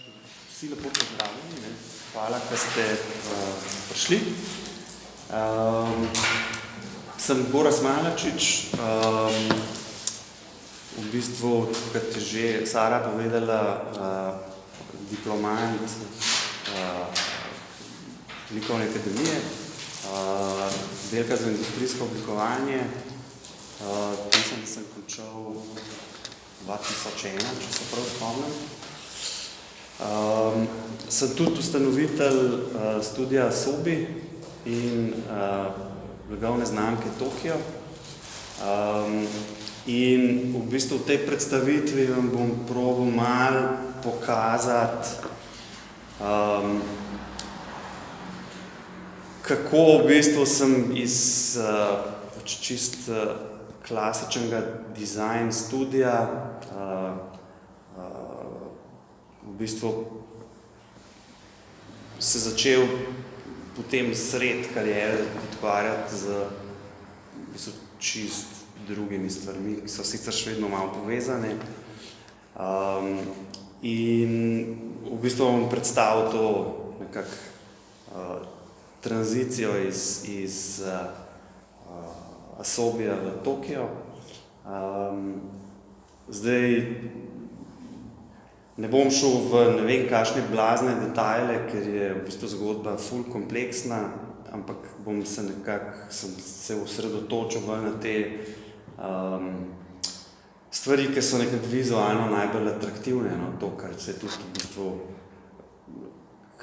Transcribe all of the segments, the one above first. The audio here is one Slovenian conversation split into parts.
Vsi lepo pozdravljeni, ne. Hvala, da ste prišli. Sem Gorazd Malačič, v bistvu, kot je že Sara povedala, diplomant likovne akademije, delka za industrijsko oblikovanje. Mislim, da sem končal 2001, če se prav spomnim. Sem tudi ustanovitelj studia Asobi in blagovne znamke Tokio. In v bistvu v tej predstavitvi vam bom probal malo pokazati, kako v bistvu sem iz čist klasičnega design studija v bistvu se začel potem sred kariere ukvarjati z čist drugimi stvarmi, ki so sicer še vedno malo povezane. In v bistvu bom predstavil to nekako tranzicijo iz Asobija v Tokio. Zdaj ne bom šel v ne vem kakšne blazne detajle, ker je v bistvu zgodba ful kompleksna, ampak sem se osredotočil na te stvari, ki so nekako vizualno najbolj atraktivne, no, to, kar se tudi v bistvu,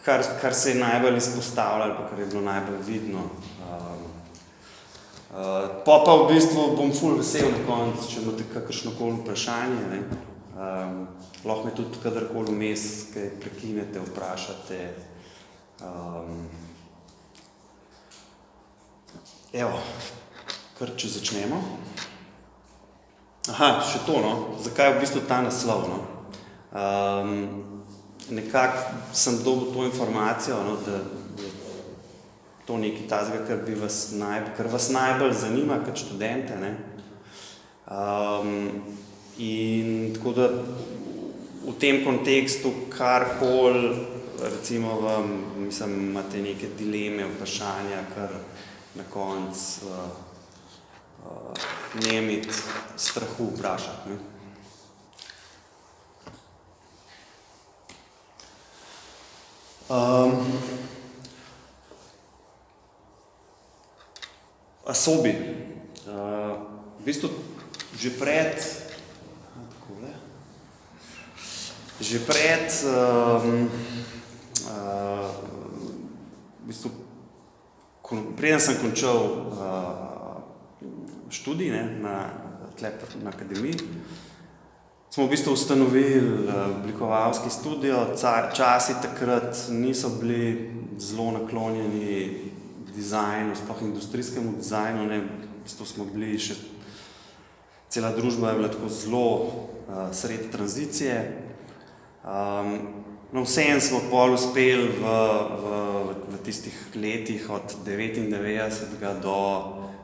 kar se je najbolj izpostavljalo, pa kar je bilo najbolj vidno. Pa v bistvu bom ful vesel na koncu, če imate kakršnokoli vprašanje, ne. Lahko me tudi kadarkoli vmes, kaj prekinete, vprašate. Evo, kar če začnemo. Aha, še to, no, zakaj v bistvu ta naslov, no. Nekako sem dobil to informacijo, no, da je to nekaj tazga, kar vas najbolj zanima kot študente, ne. In tako da v tem kontekstu karkoli, recimo imate neke dileme, vprašanja, kar na koncu ne imeti strahu vprašati, ne. Asobi. V bistvu že pred v bistvu, preden sem končal študij, ne, na akademiji, smo v bistvu ustanovili oblikovalski studio. Časi takrat niso bili zelo naklonjeni dizajnu, sploh industrijskemu dizajnu, ne. V bistvu smo bili še, cela družba je bila tako zelo sredi tranzicije. No, vseeno smo pol uspeli v tistih letih od 99 do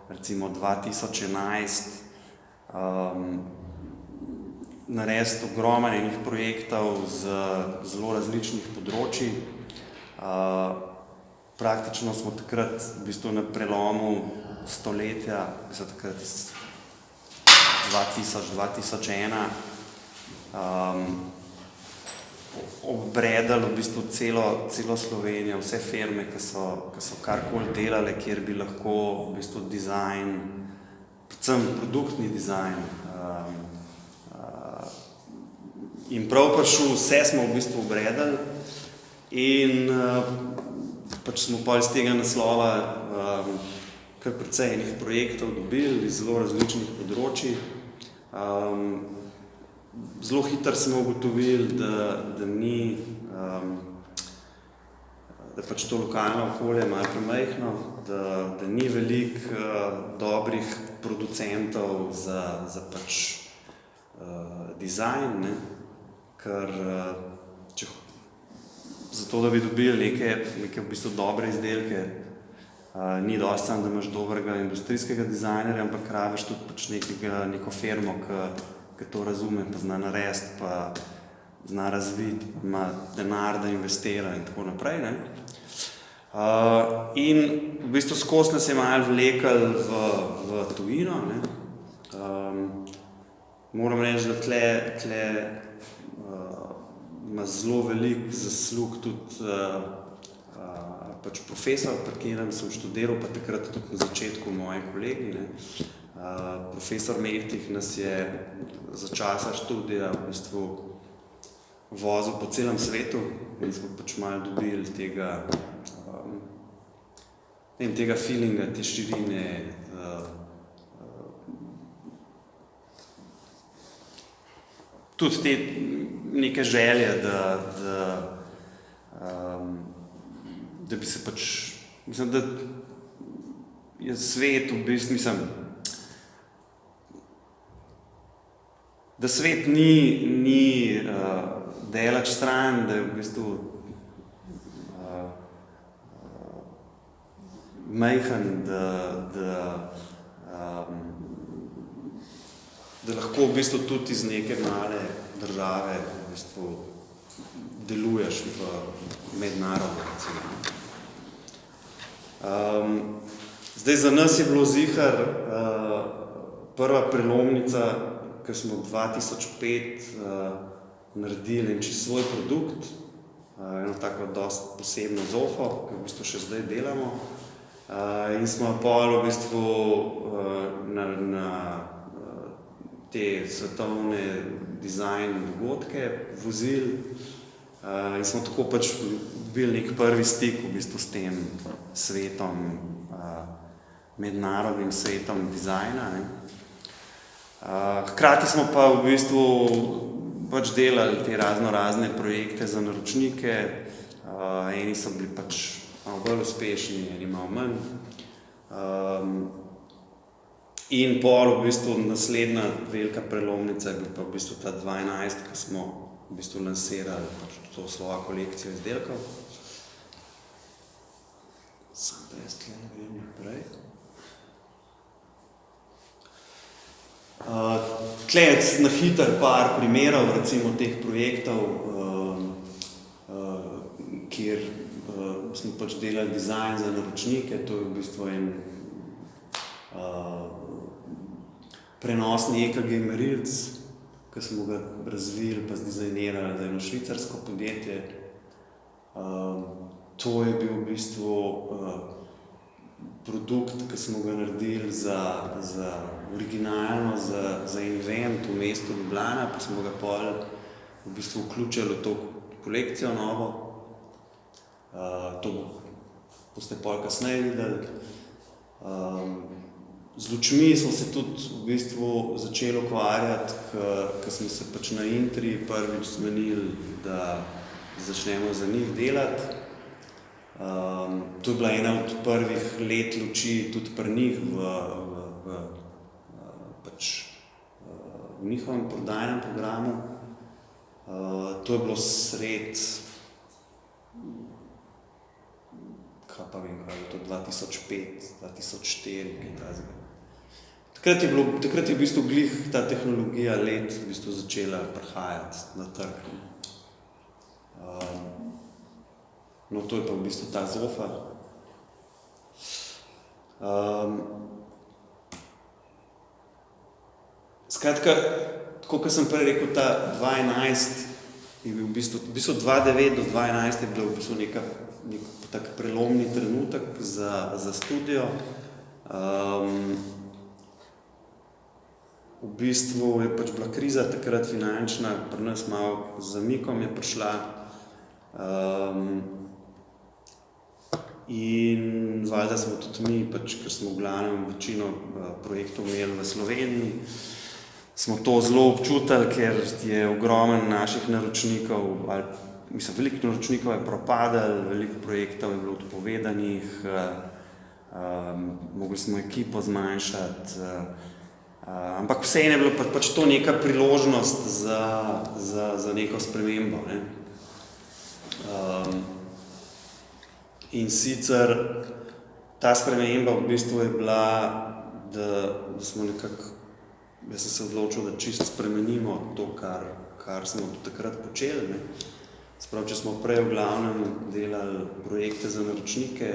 recimo 2011 narediti ogromno enih projektov z zelo različnih področij. Praktično smo takrat v bistvu na prelomu stoletja, takrat 2000-2001, obredali v bistvu celo Slovenijo, vse firme, ki so karkoli delale, kjer bi lahko v bistvu dizajn, predvsem produktni dizajn, in prav prišel, vse smo v bistvu obredali in pač smo pa iz tega naslova kar precej enih projektov dobili iz zelo različnih področij. Zelo hitro smo ugotovili, da ni, da pač to lokalno okolje je malo premajhno, da ni veliko dobrih producentov za pač dizajn, ne, ker zato, da bi dobili neke v bistvu dobre izdelke, ni dosti samo, da imaš dobrega industrijskega dizajnerja, ampak rabiš tudi pač neko firmo, ki to razume, pa zna narediti, pa zna razviti, ima denar, da investira in tako naprej. Ne. In v bistvu skozi nas je malo vlekel v tujino. Ne. Moram reči, da tle ima zelo veliko zaslug tudi pač profesor, pri katerem sem študiral, pa takrat tudi na začetku moji kolegi. Ne. Profesor Mehtih nas je za časa študija v bistvu vozil po celem svetu in smo pač malo dobili tega feelinga, te širine, tudi te neke želje, da bi se pač, mislim, da je svet v bistvu, da svet ni daleč stran, da je v bistvu majhen, da lahko v bistvu tudi iz neke male države v bistvu deluješ v mednarodno. Zdaj za nas je bilo zihar prva prelomnica, ker smo 2005 naredili en čisto svoj produkt, eno tako dosti posebno zofo, ki v bistvu še zdaj delamo. In smo pol v bistvu na te svetovne dizajn dogodke vozili in smo tako pač dobili nek prvi stik v bistvu s tem svetom, mednarodnim svetom dizajna. Ne. Hkrati smo pa v bistvu pač delali te razne projekte za naročnike, eni so bili pač malo bolj uspešni, eni malo manj. In pol v bistvu naslednja velika prelomnica je bil pa v bistvu ta 2011, ko smo v bistvu lansirali pač to svojo kolekcijo izdelkov. Samo da jaz tle ne grem naprej. Tle je na hiter par primerov recimo teh projektov, kjer smo pač delali dizajn za naročnike. To je v bistvu en prenosni EKG merilc, ki smo ga razvili pa zdizajnirali za eno švicarsko podjetje. To je bil v bistvu produkt, ki smo ga naredili originalno za event v mestu Ljubljana, pa smo ga pol v bistvu vključili v to kolekcijo novo. To boste pol kasneje videli. Z lučmi smo se tudi v bistvu začeli ukvarjati, ko smo se pač na Intri prvič zmenili, da začnemo za njih delati. To je bila ena od prvih let luči tudi pri njih v njihovem prodajnem programu. To je bilo sred, kaj pa vem, kaj je to 2005, 2004, kaj takega. Takrat je v bistvu glih ta tehnologija LED v bistvu začela prihajati na trg. No, to je pa v bistvu ta zofa. Skratka, tako kot sem prej rekel, ta 2011 je bil v bistvu 2009 do 2011 je bil v bistvu nek tak prelomni trenutek za studio. V bistvu je pač bila kriza takrat finančna, pri nas malo z zamikom je prišla. In valjda smo tudi mi, pač, ker smo v glavnem večino projektov imeli v Sloveniji, smo to zelo občutili, ker je ogromen naših naročnikov, veliko naročnikov je propadalo, veliko projektov je bilo odpovedanih, mogli smo ekipo zmanjšati, ampak vseeno je bilo pač to neka priložnost za neko spremembo. Ne? In sicer ta sprememba v bistvu je bila, da smo nekako jaz sem se odločil, da čisto spremenimo to, kar smo do takrat počeli. Ne. Sprav, če smo prej v glavnem delali projekte za naročnike,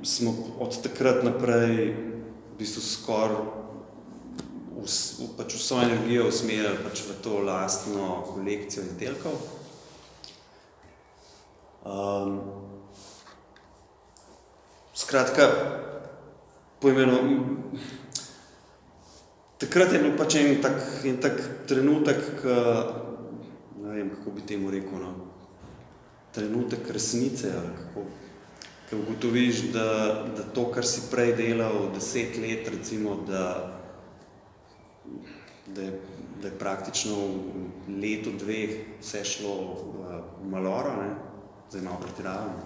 smo od takrat naprej v bistvu skoraj pač vso energijo usmerjali pač v to lastno kolekcijo izdelkov. Skratka, takrat je bil pač en tak trenutek, ne vem, kako bi temu rekel, no, trenutek resnice, ali kako, ko ugotoviš, da to, kar si prej delal 10 let, recimo, da je praktično v letu, dveh vse šlo v maloro, ne, zdaj malo pretiravam.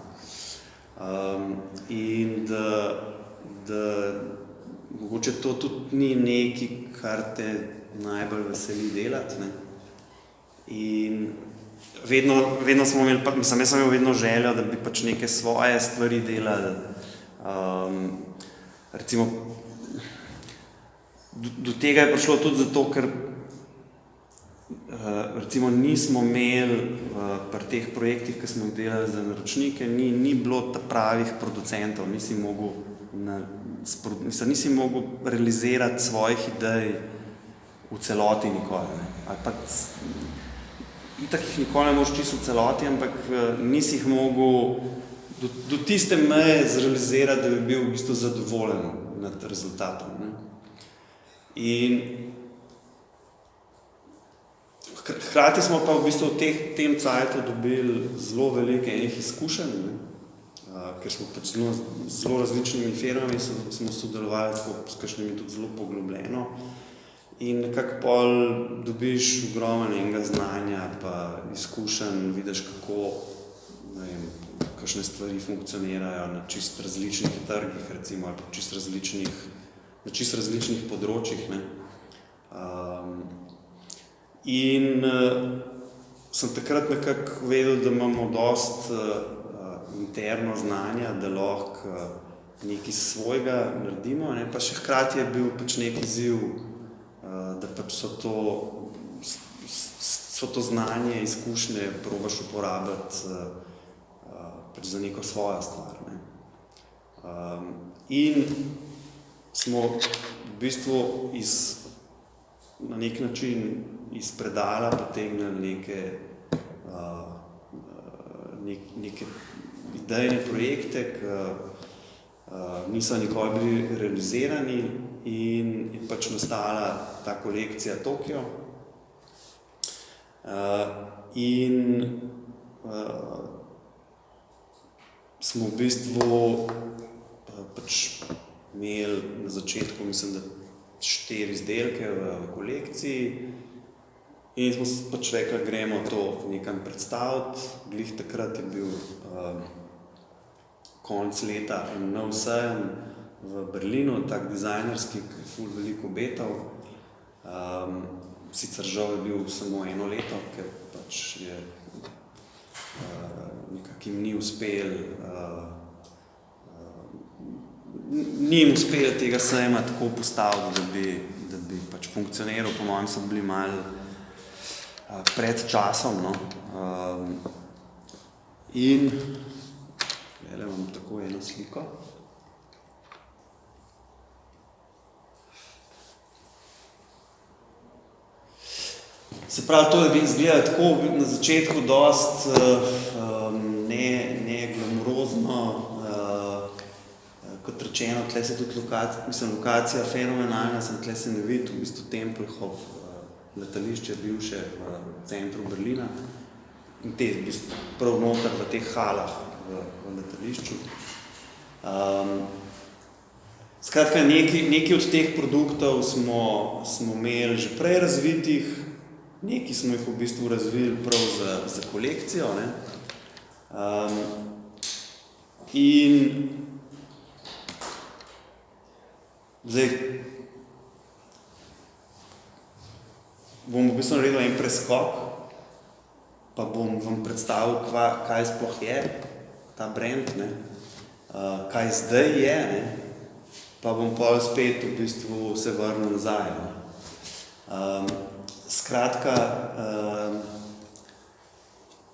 In da mogoče to tudi ni nekaj, kar te najbolj veseli delati, ne. In vedno smo imeli, jaz sem imel vedno željo, da bi pač neke svoje stvari delali. Recimo, do tega je prišlo tudi zato, ker recimo nismo imeli pri teh projektih, ki smo jih delali za naročnike, ni bilo pravih producentov, nisi mogel realizirati svojih idej v celoti nikoli, ne. Ali pa itak jih nikoli ne moreš čisto v celoti, ampak nisi jih mogel do tiste meje zrealizirati, da bi bil v bistvu zadovoljen nad rezultatom, ne. In hkrati smo pa v bistvu v tem cajtu dobili zelo veliko enih izkušenj, ne, ker smo pač z zelo različnimi firmami smo sodelovali, s kakšnimi tudi zelo poglobljeno. In nekako pol dobiš ogromno enega znanja pa izkušenj, vidiš, kako, ne vem, kakšne stvari funkcionirajo na čisto različnih trgih, recimo, ali pa na čisto različnih področjih, ne. In sem takrat nekako vedel, da imamo dosti interno znanja, da lahko nekaj svojega naredimo, ne, pa še hkrati je bil pač nek izziv, da pač so to znanje, izkušnje probaš uporabiti pač za neko svojo stvar, ne. In smo v bistvu na nek način iz predala potegnili neke idejne projekte, ki niso nikoli bili realizirani, in je pač nastala ta kolekcija Tokio. In smo v bistvu pač imeli na začetku, mislim, da 4 izdelke v kolekciji in smo pač rekli, gremo to nekam predstaviti. Glih takrat je bil konec leta en nov sejem v Berlinu, tak dizajnerski, ki je ful veliko obetal. Sicer žal je bil samo 1 leto, ker pač je nekako jim ni jim uspelo tega sejma tako postaviti, da bi pač funkcioniral. Po mojem so bili malo pred časom, no. In imam tako eno sliko. Se pravi, to je izgleda tako na začetku dosti ne glamurozno, kot rečeno, tle se tudi lokacija fenomenalna, tle se ne vidi, v bistvu Tempelhof, letališče bivše v centru Berlina in te v bistvu prav noter v teh halah v letališču. Skratka, nekaj od teh produktov smo imeli že prej razvitih, nekaj smo jih v bistvu razvili prav za kolekcijo, ne. In zdaj bom v bistvu naredil en preskok, pa bom vam predstavil, kaj sploh je ta brand, ne, kaj zdaj je, ne, pa bom pol spet v bistvu se vrnil nazaj. Skratka,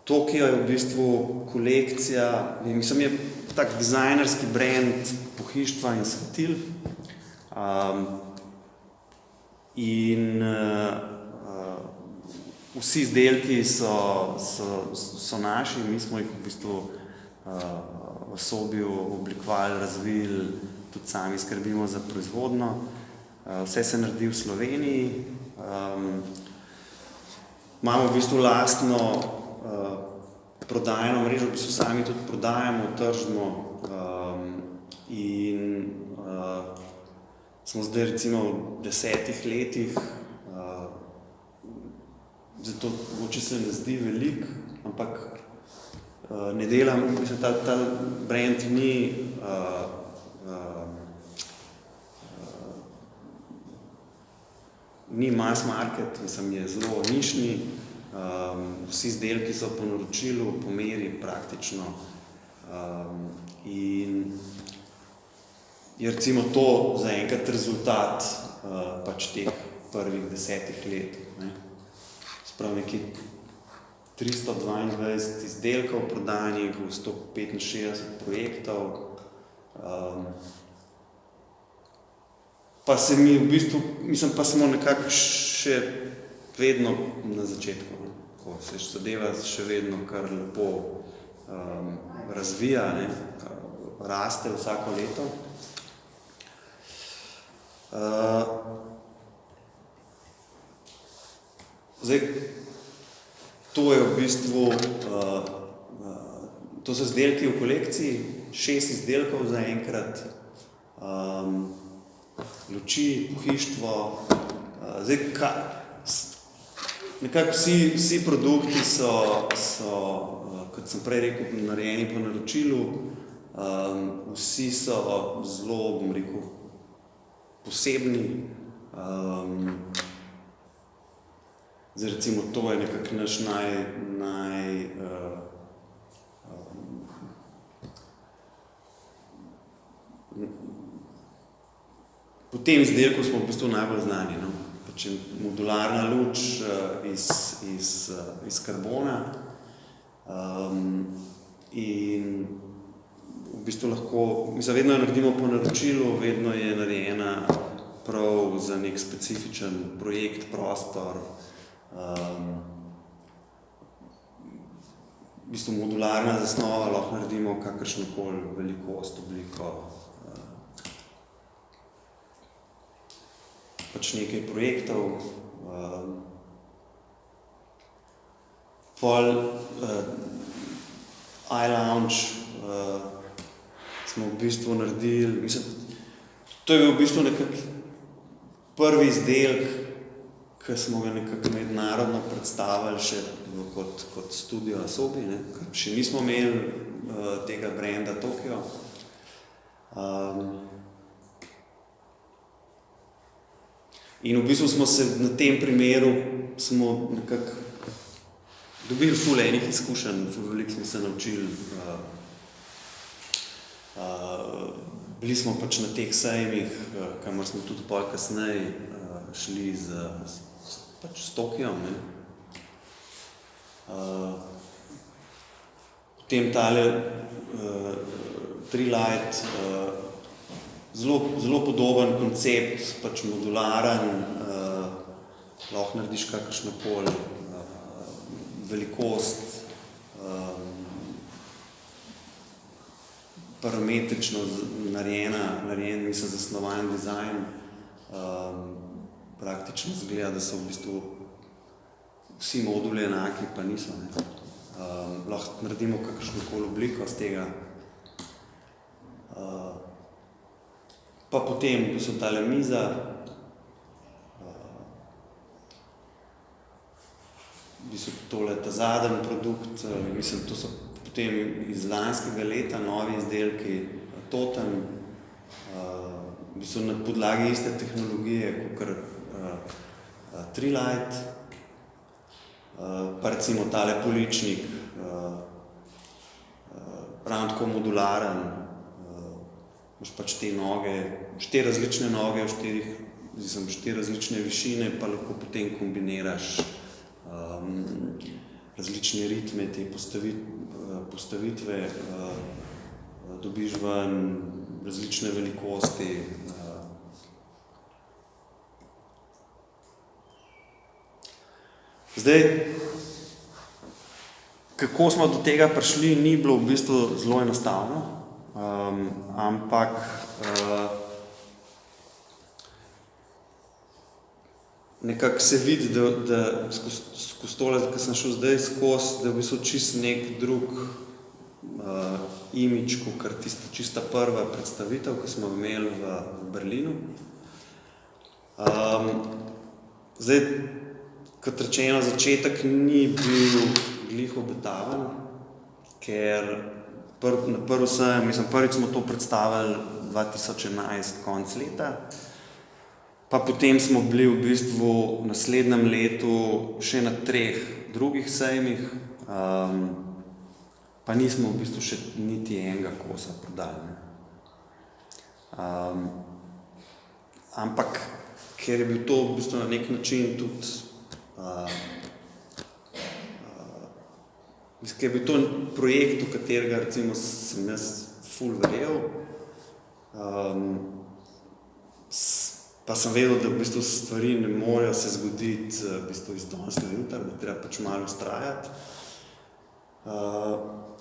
Tokio je v bistvu kolekcija, mislim, je tak dizajnerski brand pohištva in svetil. In vsi izdelki so naši, mi smo jih v bistvu v Sobiju oblikovali, razvili, tudi sami skrbimo za proizvodnjo. Vse se naredi v Sloveniji. Imamo v bistvu lastno prodajno mrežo, v bistvu sami tudi prodajamo, tržimo in smo zdaj recimo v 10 letih, zato mogoče se ne zdi veliko, ampak ne delam, mislim, ta brand ni mass market, mislim, je zelo nišni, vsi izdelki so po naročilu, po meri praktično in je recimo to zaenkrat rezultat pač teh prvih 10 let. Sprav nekaj 322 izdelkov prodanih v 165 projektov. Pa se mi v bistvu, mislim, pa smo nekako še vedno na začetku, ko se zadeva še vedno kar lepo razvija, raste vsako leto. Zdaj, to je v bistvu, to so izdelki v kolekciji, 6 izdelkov zaenkrat, luči, pohištvo, zdaj, nekako vsi produkti so, kot sem prej rekel, narejeni po naročilu, vsi so zelo, bom rekel, posebni. Zdaj, recimo, to je nekako naš po tem izdelku smo v bistvu najbolj znani, no? Pač modularna luč iz karbona in v bistvu lahko, mislim, vedno jo naredimo po naročilu, vedno je narejena prav za nek specifičen projekt, prostor. V bistvu modularna zasnova, lahko naredimo kakršnokoli velikost, obliko, pač nekaj projektov. Pol iLounge smo v bistvu naredili, mislim, to je bil v bistvu nekako prvi izdelek, ki smo ga nekako mednarodno predstavili še kot studio na Sobi, ker še nismo imeli tega branda Tokio. In v bistvu smo se na tem primeru smo nekako dobili ful enih izkušenj, ful veliko smo se naučili. Bili smo pač na teh sejmih, kamor smo tudi pol kasneje šli pač s Tokiom. Potem tale Trilight, zelo podoben koncept, pač modularen, lahko narediš kakršnokoli velikost, parametrično narejen, mislim, zasnovan dizajn. Praktično izgleda, da so v bistvu vsi moduli enaki, pa niso. Lahko naredimo kakršnokoli obliko z tega. Pa potem, to so tale miza, v bistvu tole ta zadnji produkt, mislim, to so potem iz lanskega leta novi izdelki, Totem, v bistvu na podlagi iste tehnologije, kakor Trilight, pa recimo tale poličnik, ravno tako modularen, imaš pač te noge, 4 različne noge, 4 različne višine, pa lahko potem kombiniraš različne ritme, te postavitve, dobiš ven različne velikosti. Zdaj, kako smo do tega prišli, ni bilo v bistvu zelo enostavno, ampak nekako se vidi, da skozi tole, ko sem šel zdaj skozi, da je v bistvu čist nek drug imidž, kakor tista čista prva predstavitev, ki smo imeli v Berlinu. Zdaj, kot rečeno, začetek ni bil glih obetaven, ker na prvič smo to predstavili 2011, konec leta, pa potem smo bili v bistvu v naslednjem letu še na 3 drugih sejmih, pa nismo v bistvu še niti enega kosa prodali. Ampak, ker je bil to v bistvu na nek način tudi ker je bil to projekt, v katerega recimo sem jaz ful verjel, pa sem vedel, da v bistvu stvari ne morejo se zgoditi v bistvu iz danes na jutri, da treba pač malo vztrajati.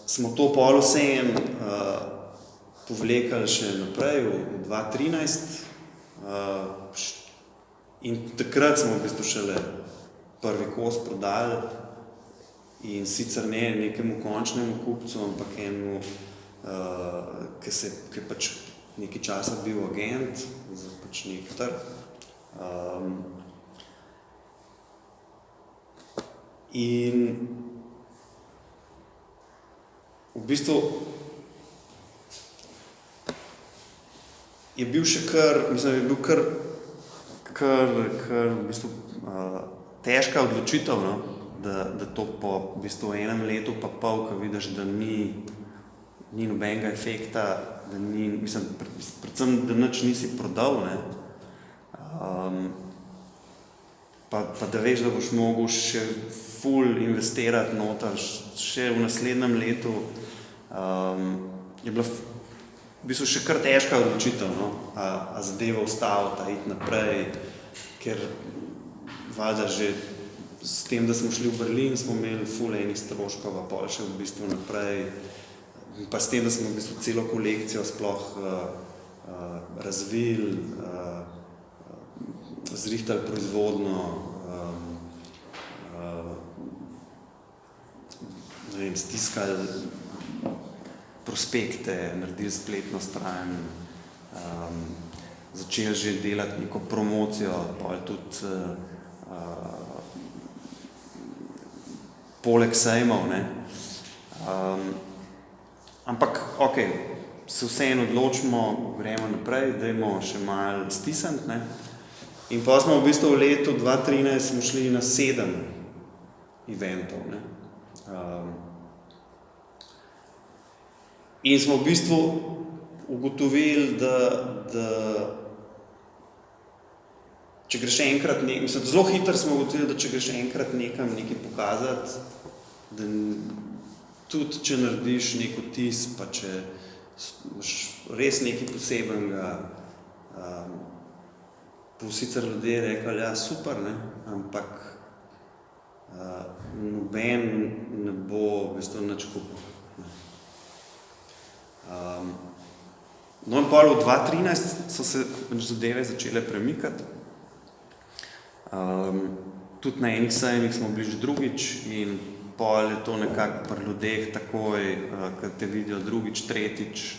Smo to pol vseeno povlekali še naprej v 2013 in takrat smo v bistvu šele prvi kos prodali in sicer ne nekemu končnemu kupcu, ampak enemu, ki je pač nekaj časa bil agent za pač nek trg. In v bistvu je bil še kar v bistvu težka odločitev, no? Da to po v bistvu enem letu pa pol, ko vidiš, da ni nobenega efekta, da ni, predvsem, da nič nisi prodal, ne? Pa da veš, da boš mogel še ful investirati noter, še v naslednjem letu, je bila v bistvu še kar težka odločitev, no? A zadevo ustaviti, a iti naprej, ker valjda že s tem, da smo šli v Berlin, smo imeli ful enih stroškov, pa pol še v bistvu naprej, pa s tem, da smo v bistvu celo kolekcijo sploh razvili, zrihtali proizvodnjo, stiskali prospekte, naredili spletno stran, začeli že delati neko promocijo, pol tudi poleg sejmov, ne. Ampak, okej, se vseeno odločimo, gremo naprej, dajmo še malo stisniti, ne. In pa smo v bistvu v letu 2013 smo šli na 7 eventov, ne. In smo v bistvu ugotovili, da če greš enkrat zelo hitro smo ugotovili, da če greš enkrat nekam nekaj pokazati, da tudi če narediš nek vtis, pa če imaš res nekaj posebenega, bo sicer ljudje rekli, ja, super, ne, ampak noben ne bo v bistvu nič kupil. No in pol v 2013 so se zadeve začele premikati. Tudi na enih sejmih smo bili že drugič in pol je to nekako pri ljudeh takoj, ko te vidijo drugič, tretjič,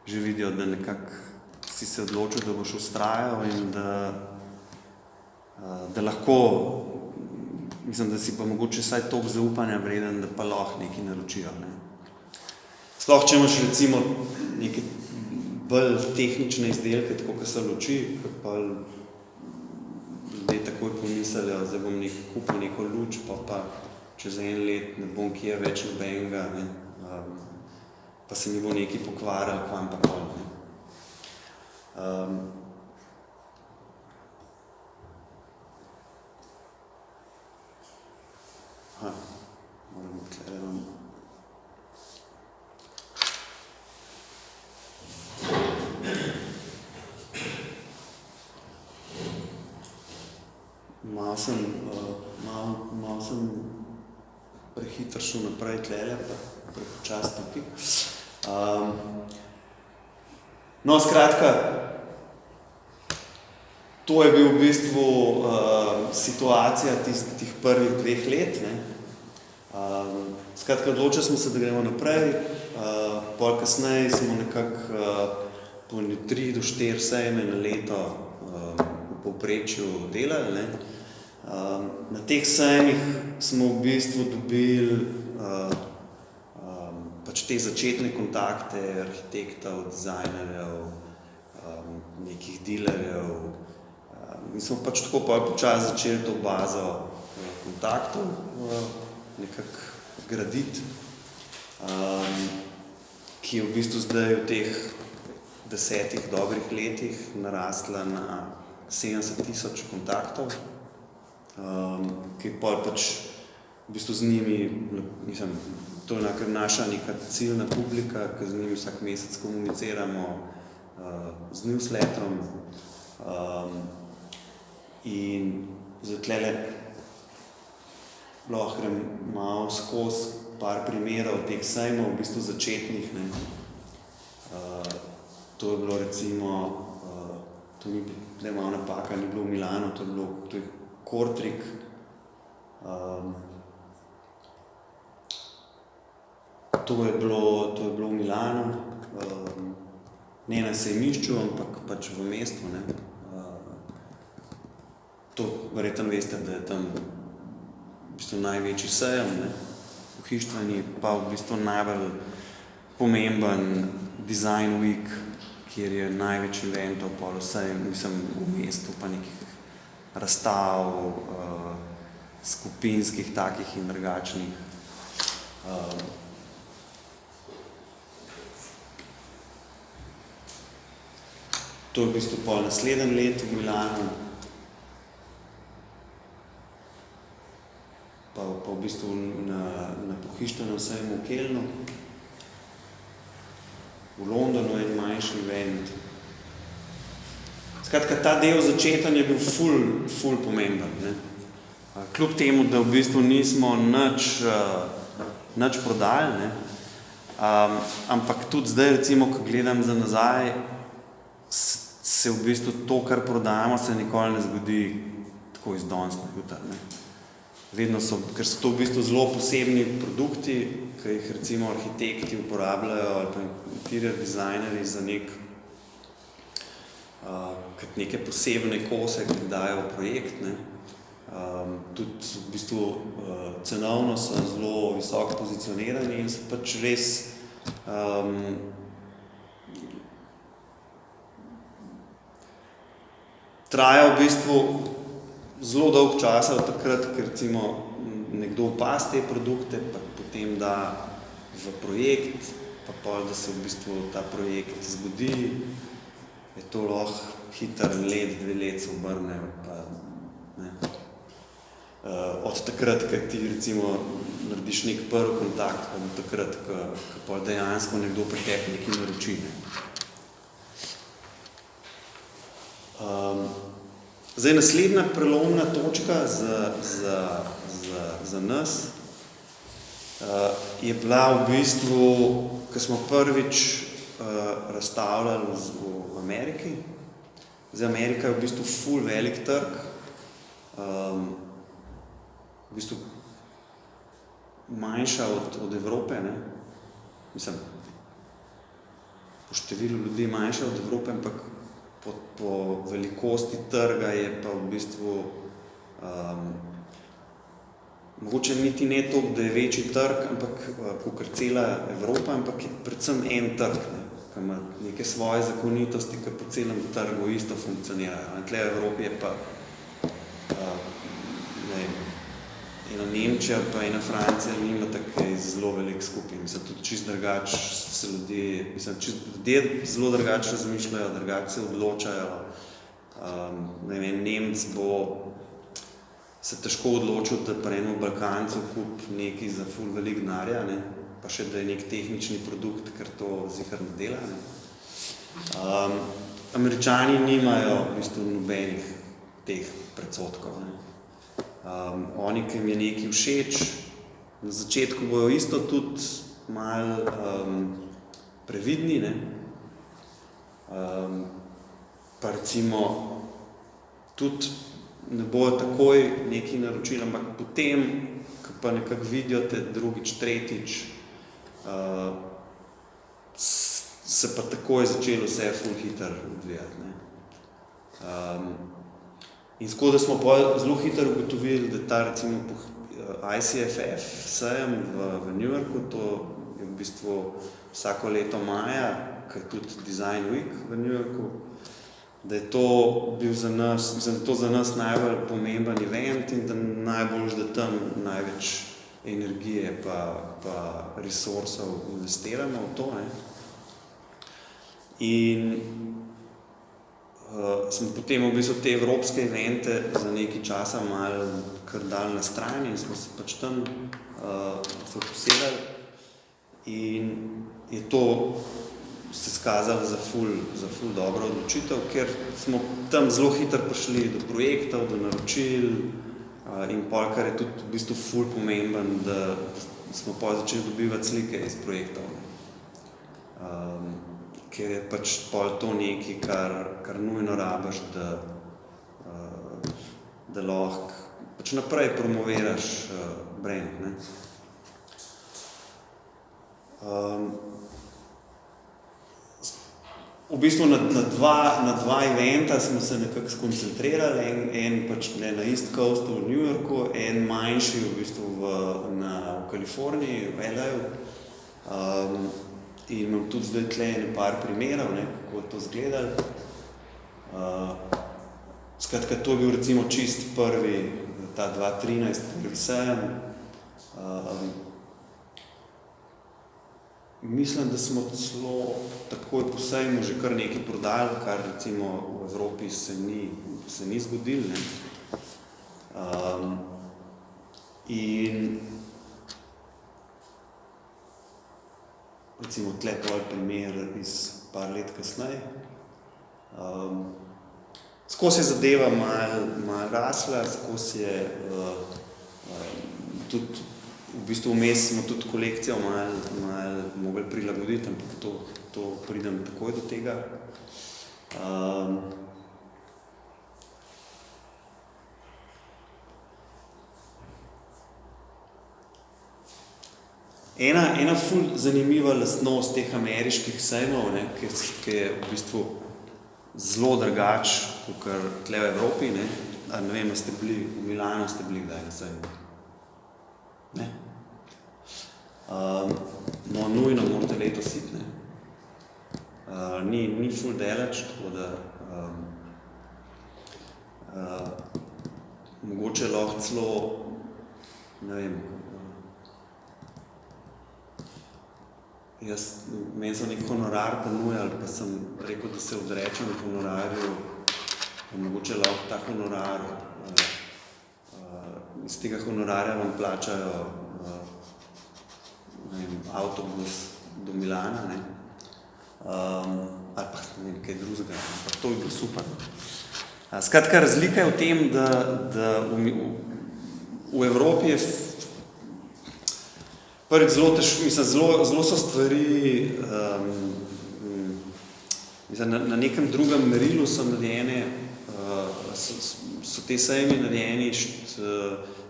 že vidijo, da nekako si se odločil, da boš vztrajal in da lahko, da si pa mogoče vsaj toliko zaupanja vreden, da pa lahko nekaj naročijo, ne. Sploh, če imaš recimo neke bolj tehnične izdelke, tako kot so luči, pa ljudje takoj pomislijo, zdaj bom kupil neko luč, pa čez 1 let ne bom kje več nobenega, ne, pa se mi bo nekaj pokvarilo, kvam pa pol, ne. Moramo tukaj. Malo sem prehitro šel naprej tlele, pa prepočasno tukaj. No, skratka, to je bil v bistvu situacija tih prvih 2 let. Ne. Skratka, odločili smo se, da gremo naprej. Pol kasneje smo nekako po 3 do 4 sejme na leto v povprečju delali. Ne. Na teh sejmih smo v bistvu dobili pač te začetne kontakte arhitektov, dizajnerjev, nekih dealerjev. In smo pač tako počasi začeli to bazo kontaktov nekako graditi, ki je v bistvu zdaj v teh 10 dobrih letih narasla na 70,000 kontaktov, ki pač v bistvu z njimi, mislim, to je naša neka ciljna publika, ki z njimi vsak mesec komuniciramo z newsletterom. In zdaj tlele lahko grem malo skozi par primerov teh sejmov, v bistvu začetnih. Ne. To je bilo recimo, to ni bilo malo napaka, ni bilo v Milanu, to je Kortrijk. To je bilo v Milanu, ne na sejmišču, ampak pač v mestu. Ne. To verjetno veste, da je tam v bistvu največji sejem, ne, pohištveni, pa v bistvu najbolj pomemben Design Week, kjer je največ eventov, pol sejem, mislim, v mestu, pa nekih razstav, skupinskih, takih in drugačnih. To je v bistvu pol naslednje leto v Milanu, pa v bistvu na pohištvenem sejmu v Kölnu. V Londonu je en manjši event. Skratka, ta del začetanj je bil ful pomemben. Ne. Kljub temu, da v bistvu nismo nič prodali, ne. Ampak tudi zdaj, recimo, ko gledam za nazaj, se v bistvu to, kar prodajamo, se nikoli ne zgodi tako iz danes na jutri, ne. Vedno ker so to v bistvu zelo posebni produkti, ki jih recimo arhitekti uporabljajo ali pa interior dizajnerji za neke posebne kose, ki dajo v projekt. Ne. Tudi v bistvu cenovno so zelo visoko pozicionirani in so pač res traja v bistvu zelo dolg časa od takrat, ker recimo nekdo opaz te produkte, pa potem da v projekt, pa pol, da se v bistvu ta projekt zgodi, je to lahko hiter let, 2 let se obrne, pa ne. Od takrat, ko ti recimo narediš nek prvi kontakt, pa do takrat, ko pol dejansko nekdo pri tebi nekaj naroči. Zdaj, naslednja prelomna točka za nas je bila v bistvu, ko smo prvič razstavljali v Ameriki. Zdaj, Amerika je v bistvu ful velik trg, v bistvu manjša od Evrope, ne. Mislim, po številu ljudi manjša od Evrope, ampak po velikosti trga je pa v bistvu mogoče niti ne toliko, da je večji trg, ampak kakor cela Evropa, ampak je predvsem en trg, ne, ki ima neke svoje zakonitosti, ki po celem trgu isto funkcionirajo. Tle v Evropi je pa ena Nemčija pa ena Francija nima tako zelo veliko skupaj. Mislim, tudi čisto drugač se ljudje zelo drugače razmišljajo, drugače se odločajo. Ne vem, Nemec bo se težko odločil, da pri enem Balkancu kup nekaj za ful veliko denarja, ne? Pa še da je nek tehnični produkt, ker to ziher ne dela. Ne? Američani nimajo v bistvu nobenih teh predsodkov. Ne? Oni, ki jim je nekaj všeč, na začetku bojo isto tudi malo previdni, ne? Pa recimo tudi ne bojo takoj nekaj naročili, ampak potem, ko pa nekako vidijo te drugič, tretjič, se pa takoj začelo vse ful hitro odvijati. Ne? In tako da smo zelo hitro ugotovili, da ta recimo ICFF sejem v New Yorku, to je v bistvu vsako leto maja, ker tudi Design Week v New Yorku, da je to bil za nas najbolj pomemben event in da najbolj, da tam največ energije pa resursov investiramo v to. Ne? In smo potem v bistvu te evropske evente za nekaj časa malo kar dali na strani in smo se pač tam fokusirali in je to se skazalo za ful dobro odločitev, ker smo tam zelo hitro prišli do projektov, do naročil in pol, kar je tudi v bistvu ful pomemben, da smo pol začeli dobivati slike iz projektov. Ker je pač pol to nekaj, kar nujno rabiš, da lahko pač naprej promoviraš brand. Ne? V bistvu na dva eventa smo se nekako skoncentrirali, en pač na East Coastu v New Yorku, en manjši v bistvu v Kaliforniji, v LA-ju. In imam tudi zdaj tle par primerov, ne, kako je to izgledalo. Skratka, to je bil recimo čist prvi, ta 2013, prvi sejem. Mislim, da smo celo takoj po sejmu že kar nekaj prodali, kar recimo v Evropi se ni zgodilo. Ne. In recimo tle pol primer iz par let kasneje. Skozi je zadeva malo rasla, skozi je tudi, v bistvu vmes smo tudi kolekcijo malo mogli prilagoditi, ampak to pridem takoj do tega. Ena ful zanimiva lastnost teh ameriških sejmov, ne, ki je v bistvu zelo drugač kakor tle v Evropi. Ne vem, ste bili v Milanu, ste bili kdaj na sejmu? Ne? No, nujno morate letos iti. Ne? Ni ful daleč, tako da mogoče lahko celo, ne vem, meni so nek honorar ponujali, pa sem rekel, da se odrečem honorarju, pa mogoče lahko ta honorar, iz tega honorarja vam plačajo avtobus do Milana, ne? Ali pa ne vem, kaj drugega, ampak to je bilo super. Skratka, razlika je v tem, da v Evropi je prvič zelo so stvari, na nekem drugem merilu so narejene, so te sejmi narejeni,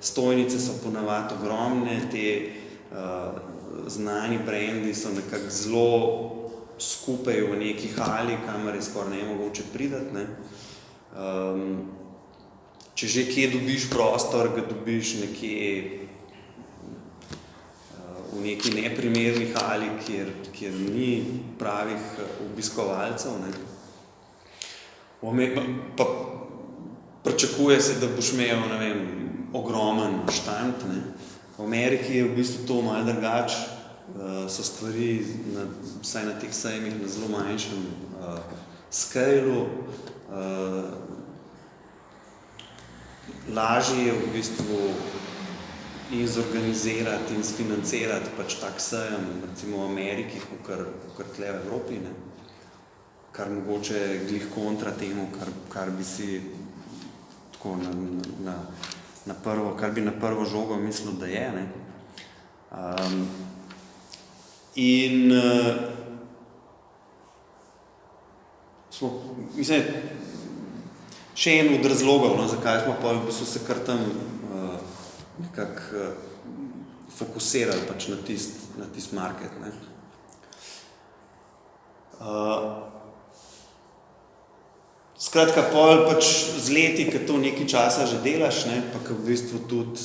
stojnice so ponavadi ogromne, te znani brendi so nekako zelo skupaj v neki hali, kamor je skoraj nemogoče priti. Ne? Če že kje dobiš prostor, ga dobiš nekje v neki neprimerni hali, kjer ni pravih obiskovalcev. Ne? Pa pričakuje se, da boš imel, ne vem, ogromen štant, ne. V Ameriki je v bistvu to malo drugače, so stvari, vsaj na teh sejmih, na zelo manjšem scaleu. Lažje je v bistvu in zorganizirati in sfinancirati pač tak sejem, recimo v Ameriki, kakor tle v Evropi, ne. Kar mogoče glih kontra temu, kar bi si tako na prvo, kar bi na prvo žogo mislil, da je, ne. In mislim, še en od razlogov, no, zakaj smo pa v bistvu se kar tam nekako fokusirali pač na tist market, ne. Skratka, pol pač z leti, ko to nekaj časa že delaš, ne, pa ko v bistvu tudi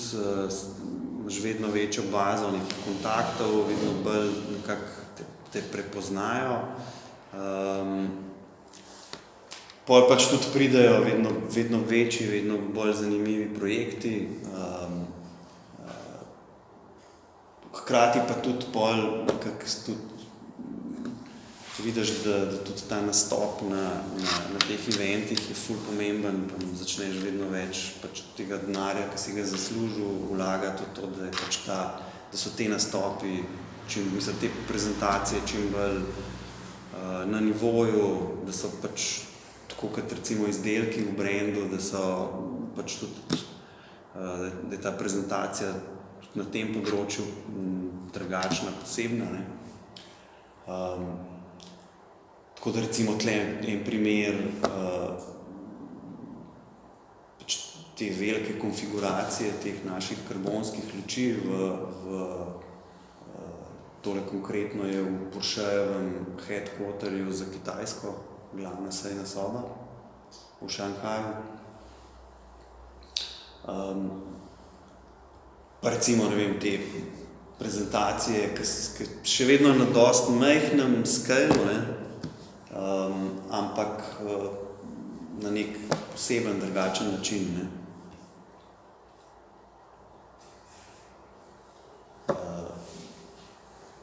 imaš vedno večjo bazo nekih kontaktov, vedno bolj nekako te prepoznajo. Pol pač tudi pridejo vedno večji, vedno bolj zanimivi projekti. Hkrati pa tudi pol nekako tudi vidiš, da tudi ta nastop na teh eventih je ful pomemben, pa začneš vedno več pač tega denarja, ki si ga zaslužil, vlagati v to, da je pač da so te nastopi, te prezentacije čim bolj na nivoju, da so pač tako kot recimo izdelki v brendu, da so pač tudi, da je ta prezentacija na tem področju drugačna, posebna, ne. Tako da recimo tle en primer pač te velike konfiguracije teh naših karbonskih luči tole konkretno je v Porschejevem headquarterju za Kitajsko, glavna sejna soba v Šanghaju. Pa recimo, ne vem, te prezentacije, ki še vedno na dosti majhnem scaleu, ne, ampak na nek poseben, drugačen način, ne.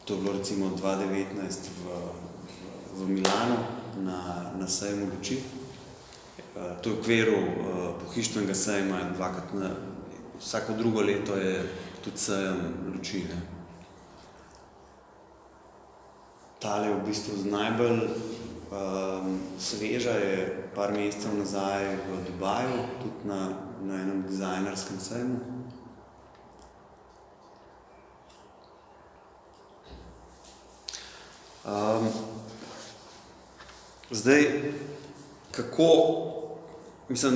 To je bilo recimo 2019 v Milanu na sejmu luči. To je v okviru pohištvenega sejma, vsako drugo leto je tudi sejem luči, ne. Tale je v bistvu najbolj sveža, je par mesecev nazaj v Dubaju, tudi na enem dizajnerskem sejmu. Zdaj, kako, mislim,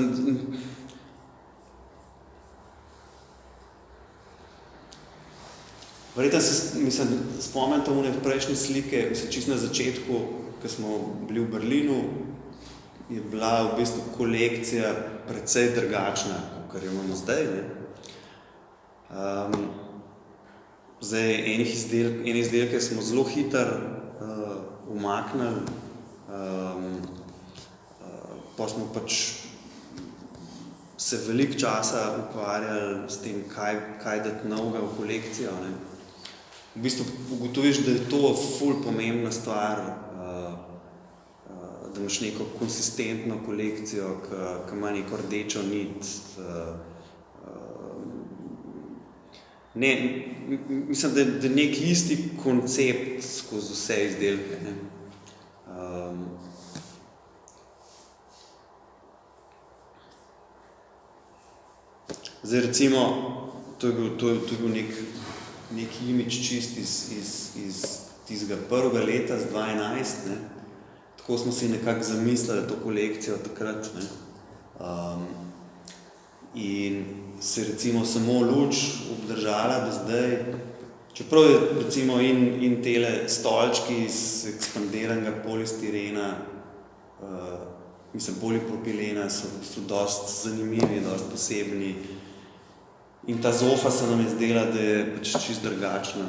verjetno se spomnite one prejšnje slike, čisto na začetku, ko smo bili v Berlinu, je bila v bistvu kolekcija precej drugačna, kakor jo imamo zdaj, ne. Zdaj, ene izdelke smo zelo hitro umaknili, pol smo pač se veliko časa ukvarjali s tem, kaj dati novega v kolekcijo, ne. V bistvu ugotoviš, da je to ful pomembna stvar, da imaš neko konsistentno kolekcijo, ki ima neko rdečo nit. Mislim, da je nek isti koncept skozi vse izdelke, ne. Zdaj recimo, to je bil nek imidž čist iz tistega prvega leta, z 2011, ne. Tako smo si nekako zamislili to kolekcijo takrat, ne. In se recimo samo luč obdržala do zdaj, čeprav je recimo in tele stolčki iz ekspandiranega polistirena, polipropilena so dosti zanimivi, dosti posebni. In ta zofa se nam je zdela, da je pač čisto drugačna,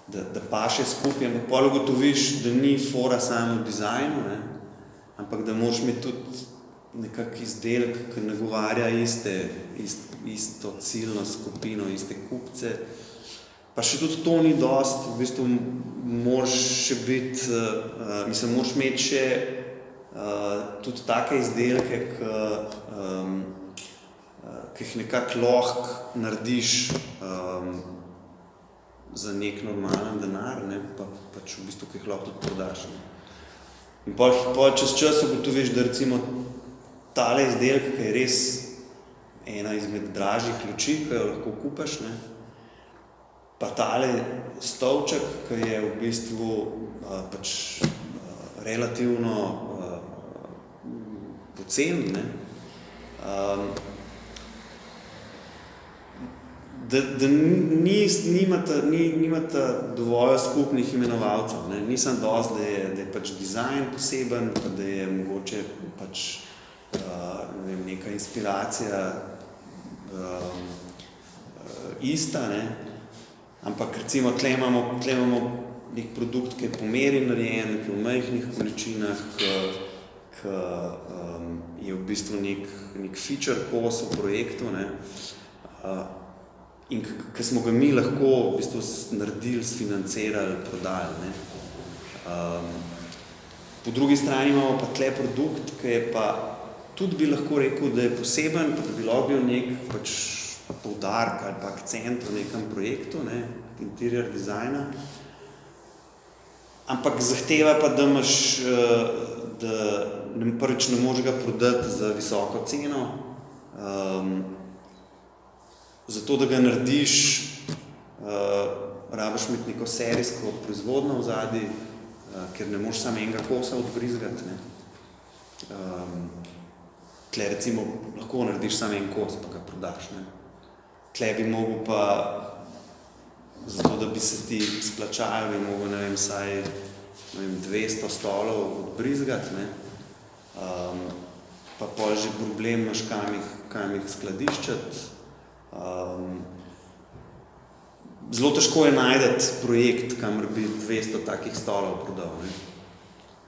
da paše skupaj, ampak pol ugotoviš, da ni fora samo v dizajnu, ne, ampak da moraš imeti tudi nekak izdelek, ki nagovarja isto ciljno skupino, iste kupce. Pa še tudi to ni dost, v bistvu moraš še biti, moraš imeti še tudi take izdelke, ki jih nekako lahko narediš za nek normalen denar, ne, pač v bistvu, ki jih lahko tudi prodaš. In pol čez čas ugotoviš, da recimo tale izdelek, ki je res ena izmed dražjih luči, ki jo lahko kupaš, ne, pa tale stolček, ki je v bistvu pač relativno pocen, ne, da nimata dovolj skupnih imenovalcev, ne. Ni samo dosti, da je pač dizajn poseben, pa da je mogoče pač neka inspiracija ista, ne. Ampak recimo tle imamo nek produkt, ki je po meri narejen, ki je v majhnih količinah, ki je v bistvu nek feature kos v projektu, ne. In ki smo ga mi lahko v bistvu naredili, sfinancirali, prodali, ne. Po drugi strani imamo pa tle produkt, ki je pa tudi bi lahko rekel, da je poseben, pa da bi lahko bil nek pač poudarek ali pa akcent v nekem projektu, ne, interior dizajna. Ampak zahteva pa, da imaš, da prvič ne moreš ga prodati za visoko ceno, zato, da ga narediš, rabiš imeti neko serijsko proizvodnjo v zadnji, ker ne moreš samo enega kosa odbrizgati, ne. Tle recimo lahko narediš samo en kos, pa ga prodaš, ne. Tle bi mogel pa, zato, da bi se ti splačali, bi mogel, ne vem, vsaj 200 stolov odbrizgati, ne. Pa pol že problem imaš, kam jih skladiščati. Zelo težko je najti projekt, kamor bi 200 takih stolov prodal, ne.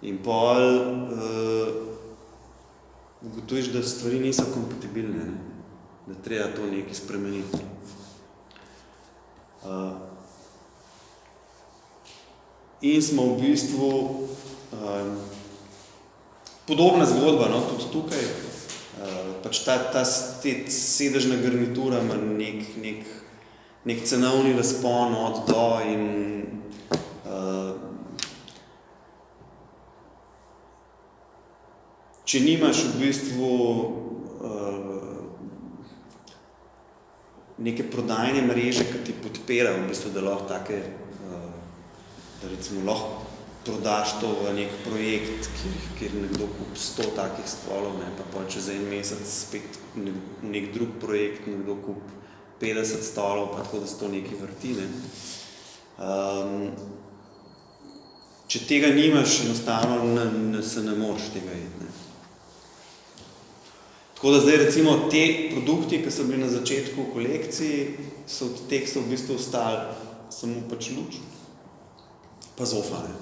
In pol ugotoviš, da stvari niso kompatibilne, ne. Da treba to nekaj spremeniti. In smo v bistvu podobna zgodba, no, tudi tukaj. Pač ta sedežna garnitura ima nek cenovni razpon od do in če nimaš v bistvu neke prodajne mreže, ki ti podpira v bistvu, da lahko take, da recimo lahko prodaš to v nek projekt, kjer nekdo kupi 100 takih stolov, ne, pa pol čez en mesec spet nek drug projekt, nekdo kupi 50 stolov, pa tako, da se to nekaj vrti, ne. Če tega nimaš, enostavno se ne moreš tega jeti, ne. Tako da zdaj recimo te produkti, ki so bili na začetku v kolekciji, so od teh so v bistvu ostali samo pač luč, pa zofa, ne.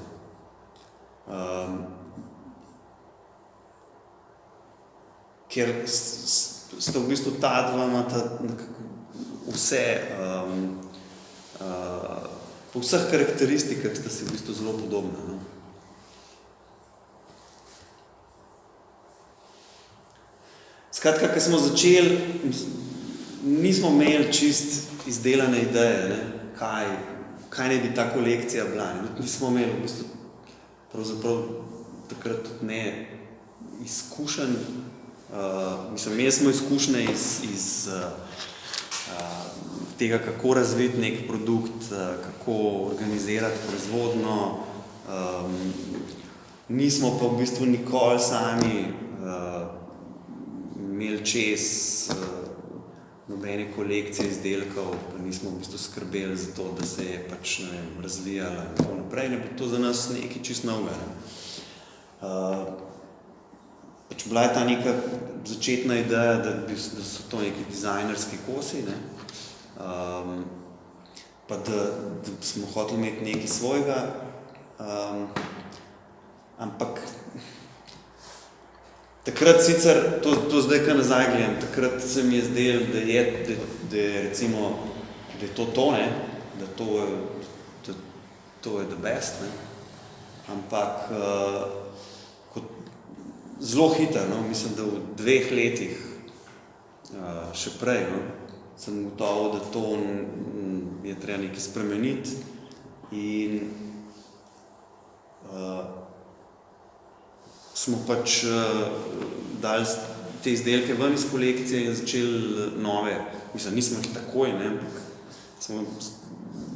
Ker sta v bistvu ta dva imata vse, po vseh karakteristikah sta si v bistvu zelo podobna, no. Skratka, ko smo začeli, nismo imeli čist izdelane ideje, ne, kaj naj bi ta kolekcija bila, ne. Nismo imeli v bistvu pravzaprav takrat tudi ne izkušenj, imeli smo izkušnje iz tega, kako razviti nek produkt, kako organizirati proizvodnjo, nismo pa v bistvu nikoli sami imeli čez nobene kolekcije izdelkov, pa nismo v bistvu skrbeli za to, da se je pač, ne vem, razvijala in tako naprej, ne, to za nas nekaj čisto novega, ne. Pač bila je ta neka začetna ideja, da so to neki dizajnerski kosi, ne, pa da smo hoteli imeti nekaj svojega, ampak Takrat sicer, to zdaj, kar nazaj gledam, takrat se mi je zdelo, da je recimo, da je to, ne, da to je the best, ne. Ampak zelo hitro, no, mislim, da v 2 letih, še prej, no, sem gotovo, da to je treba nekaj spremeniti in smo pač dali te izdelke ven iz kolekcije in začeli nove, mislim, nismo jih takoj, ne, ampak smo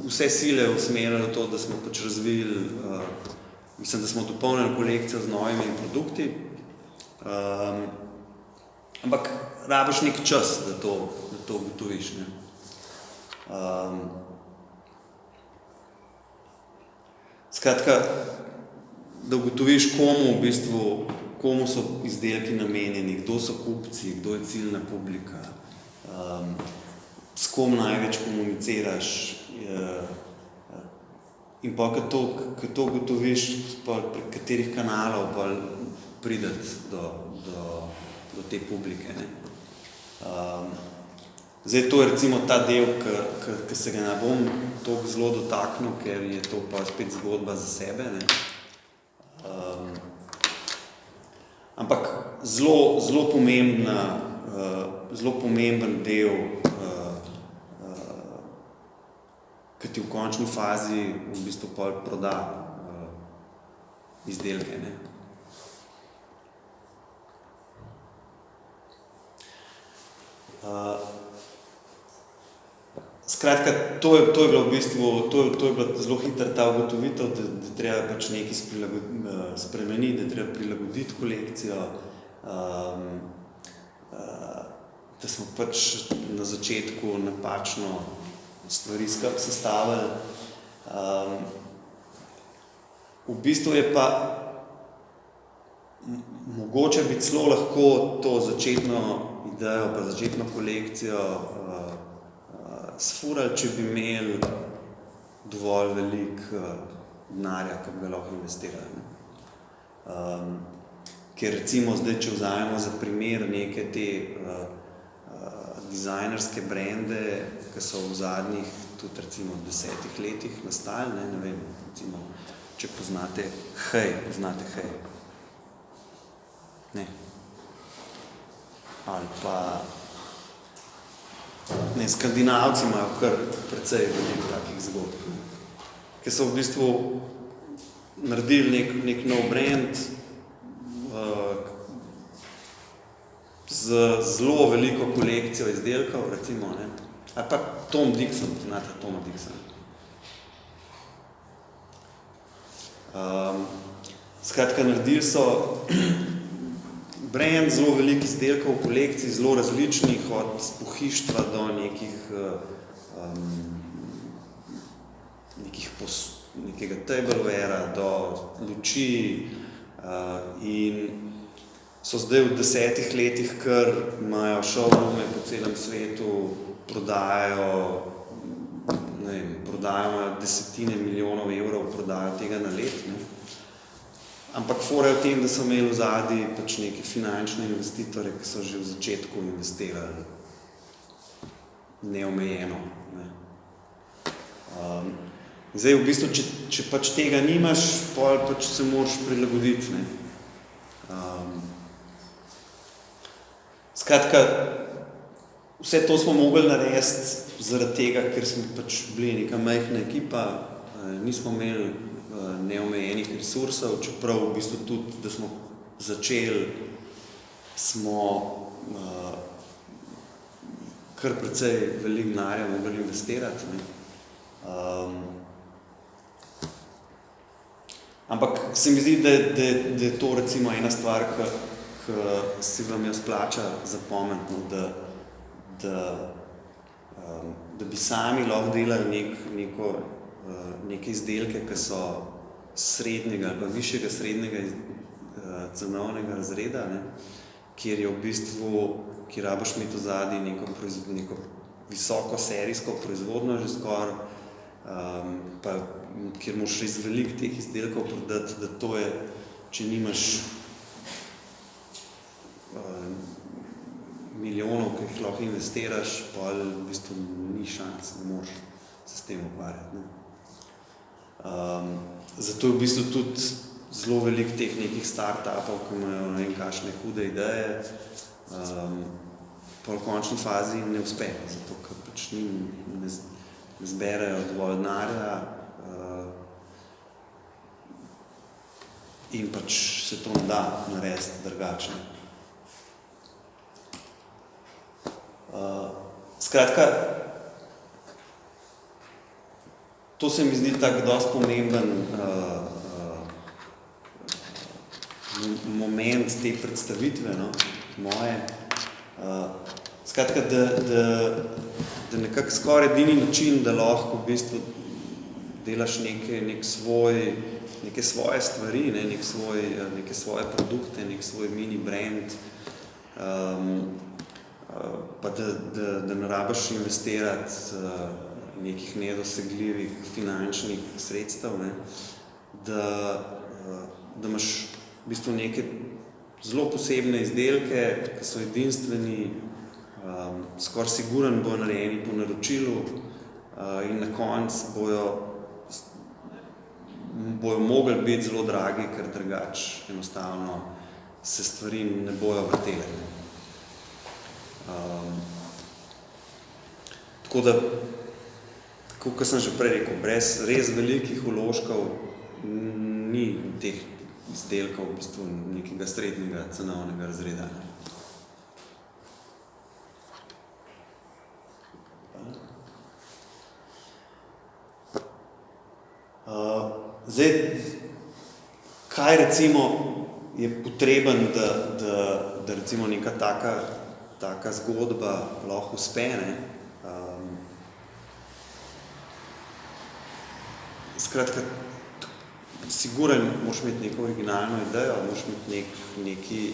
vse sile usmerili v to, da smo pač razvili, mislim, da smo dopolnili kolekcijo z novimi produkti, ampak rabiš nek čas, da to ugotoviš, ne. Skratka, da ugotoviš, komu so izdelki namenjeni, kdo so kupci, kdo je ciljna publika, s kom največ komuniciraš, in pa, ko to ugotoviš, prek katerih kanalov pa prideti do te publike, ne. Zdaj, to je recimo ta del, ki se ga ne bom toliko zelo dotaknil, ker je to pa spet zgodba za sebe, ne. Ampak zelo pomemben del, ki ti v končni fazi v bistvu pol proda izdelke, ne. Skratka, to je bilo v bistvu, to je bila zelo hitra ta ugotovitev, da treba pač nekaj spremeniti, da treba prilagoditi kolekcijo, da smo pač na začetku napačno stvari sestavili. V bistvu je pa mogoče bi celo lahko to začetno idejo pa začetno kolekcijo sfurali, če bi imeli dovolj veliko denarja, ki bi ga lahko investirali, ne. Ker recimo zdaj, če vzamemo za primer neke te dizajnerske brende, ki so v zadnjih tudi recimo 10 letih nastali, ne vem, recimo, če poznate Hej? Ne. Ali pa ne, Skandinavci imajo kar precej veliko takih zgodb, ki so v bistvu naredili nek nov brand z zelo veliko kolekcijo izdelkov, recimo, ne. Ali pa Tom Dixon, poznate Toma Dixona. Skratka, naredili so brand, zelo veliko izdelkov v kolekciji, zelo različnih, od pohištva do nekega tablewarea, do luči, in so zdaj v 10 letih, kar imajo showroome po celem svetu, prodajajo desetine milijonov evrov, prodajo tega na let, ne. Ampak fora je v tem, da so imeli v zadnji pač neke finančne investitorje, ki so že v začetku investirali neomejeno, ne. Zdaj, v bistvu, če pač tega nimaš, pol pač se moraš prilagoditi, ne. Skratka, vse to smo mogli narediti zaradi tega, ker smo pač bili neka majhna ekipa, nismo imeli neomejenih resursov, čeprav v bistvu tudi, da smo začeli, smo kar precej veliko denarja mogli investirati, ne. Ampak se mi zdi, da je to recimo ena stvar, ki si vam jo splača zapomniti, no, da bi sami lahko delali neke izdelke, ki so srednjega ali pa višjega srednjega cenovnega razreda, ne, kjer je v bistvu, kjer rabiš imeti v zadnji neko visoko serijsko proizvodnjo že skoraj, pa kjer moraš res veliko teh izdelkov prodati, da to je, če nimaš milijonov, ki jih lahko investiraš, pa v bistvu ni šans, da moraš se s tem ukvarjati. Zato je v bistvu tudi zelo veliko teh nekih startupov, ki imajo ne vem kakšne hude ideje, pa v končni fazi ne uspe, zato ker pač ne zberejo dovolj denarja in pač se to ne da narediti drugače. Skratka, to se mi zdi tako dosti pomemben moment te predstavitve, no, moje. Skratka, da nekako skoraj edini način, da lahko v bistvu delaš neke svoje stvari, neke svoje produkte, nek svoj mini brand, pa da ne rabiš investirati nekih nedosegljivih finančnih sredstev, ne, da imaš v bistvu neke zelo posebne izdelke, ki so edinstveni, skoraj siguren bojo narejeni po naročilu in na koncu bojo mogli biti zelo dragi, ker drugače enostavno se stvari ne bojo vrtele. Tako da, kot sem že prej rekel, brez res velikih vložkov ni teh izdelkov v bistvu nekega srednjega cenovnega razreda. Zdaj, kaj recimo je potreben, da recimo neka taka zgodba lahko uspe, ne? Skratka, siguren moraš imeti neko originalno idejo, moraš imeti nekaj,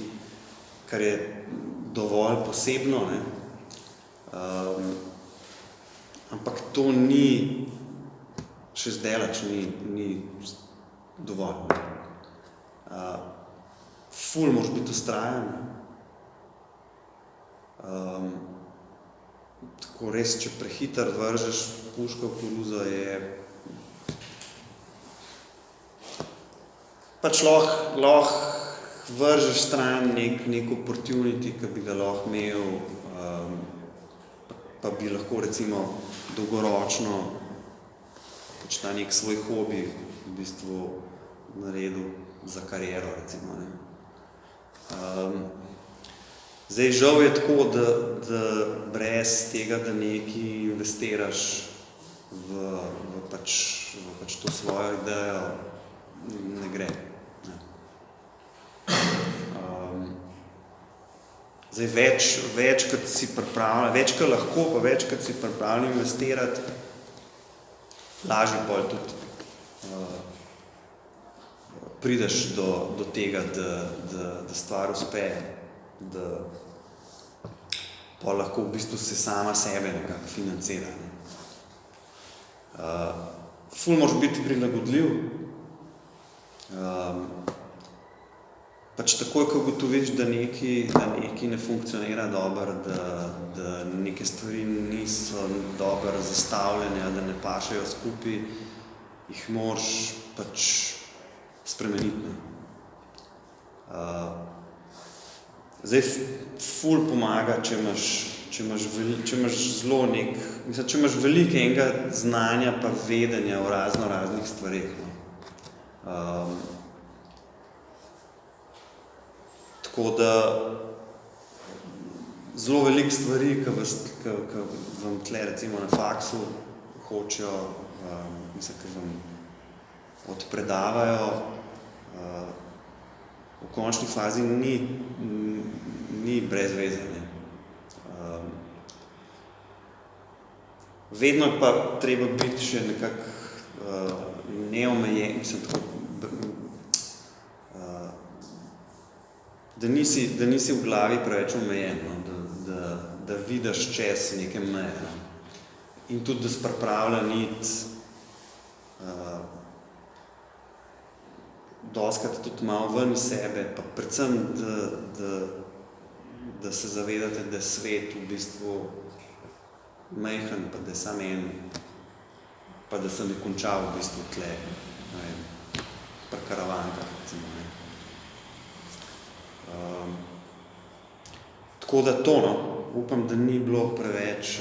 kar je dovolj posebno, ne? Ampak to ni, še zdaleč ni dovolj. Ful moraš biti vztrajen. Tako res, če prehitro vržeš puško v koruzo, je pač lahko vržeš stran nek opportunity, ki bi ga lahko imel, pa bi lahko recimo dolgoročno pač ta nek svoj hobi v bistvu naredil za kariero, recimo, ne. Zdaj, žal je tako, da brez tega, da nekaj investiraš v to svojo idejo, ne gre. Ne. Zdaj, več kot si pripravljen, več kot lahko, pa več kot si pripravljen investirati, lažje pol tudi prideš do tega, da stvar uspe, da pol lahko v bistvu se sama sebe nekako financira. Ful moraš biti prilagodljiv. Pač takoj, ko ugotoviš, da nekaj ne funkcionira dobro, da neke stvari niso dobro zastavljene, da ne pašejo skupaj, jih moraš pač spremeniti. Zdaj, ful pomaga, če imaš zelo če imaš veliko enega znanja pa vedenja o raznih stvareh. Tako da zelo veliko stvari, ki vam tle recimo na faksu hočejo, ki vam odpredavajo, v končni fazi ni brez veze, ne. Vedno pa treba biti še nekako neomejen, da nisi v glavi preveč omejen, no, da vidiš čez neke meje, no. In tudi, da si pripravljen iti dostikrat tudi malo ven iz sebe, pa predvsem, da se zavedate, da je svet v bistvu majhen, pa da je samo en, pa da se ne konča v bistvu tle, ne vem, pri karavankah, recimo, ne. Tako da to, no, upam, da ni bilo preveč,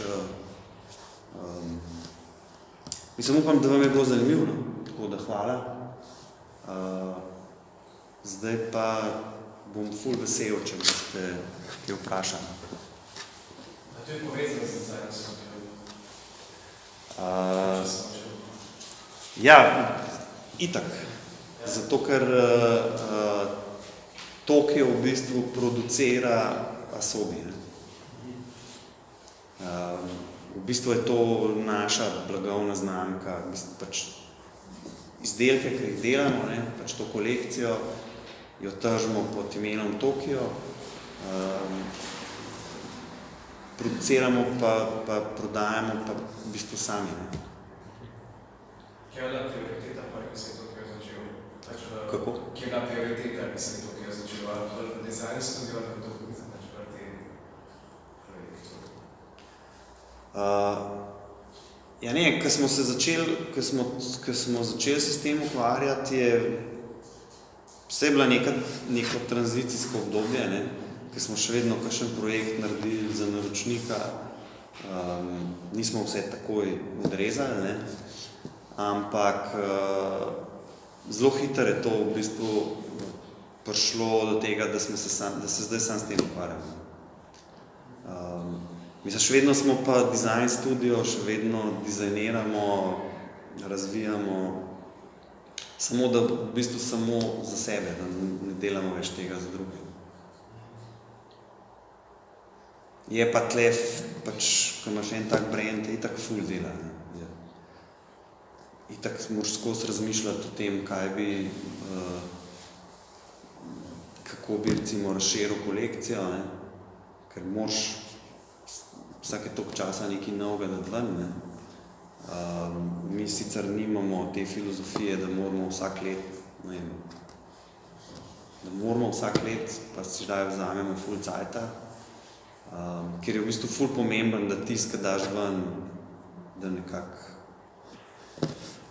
mislim, upam, da vam je bilo zanimivo, no, tako da hvala. Zdaj pa bom ful vesel, če boste kaj vprašali. A to je povezano z dizajnersko delo? Ja, itak. Zato, ker Tokio v bistvu producira Asobi. V bistvu je to naša blagovna znamka, v bistvu pač izdelke, ki jih delamo, ne, pač to kolekcijo, jo tržimo pod imenom Tokio, produciramo pa prodajamo pa v bistvu sami. Ne. Kje je bila prioriteta, ki se je Tokio začel? Kako? Kje je bila prioriteta, ki se je Tokio začel? Ali v dizajnersko delo, ali v tem projektu? Ja ne, ko smo se začeli, ko smo začeli se s tem ukvarjati, je bila neko tranzicijsko obdobje, ne, ko smo še vedno kakšen projekt naredili za naročnika, nismo vse takoj odrezali, ne, ampak zelo hitro je to v bistvu prišlo do tega, da se zdaj sam s tem ukvarjamo. Mislim, še vedno smo pa design studio, še vedno dizajniramo, razvijamo, samo da v bistvu samo za sebe, da ne delamo več tega za druge. Je pa tle, pač, ko imaš en tak brand, je itak ful dela. Ne. Itak moraš skozi razmišljati o tem, kaj bi, kako bi recimo razširil kolekcijo, ne, ker moraš vsake toliko časa nekaj novega dati ven, ne. Mi sicer nimamo te filozofije, da moramo vsak let, ne vem, pa si zdaj vzamemo ful cajta, ker je v bistvu ful pomemben, da tisto, ki daš ven, da nekako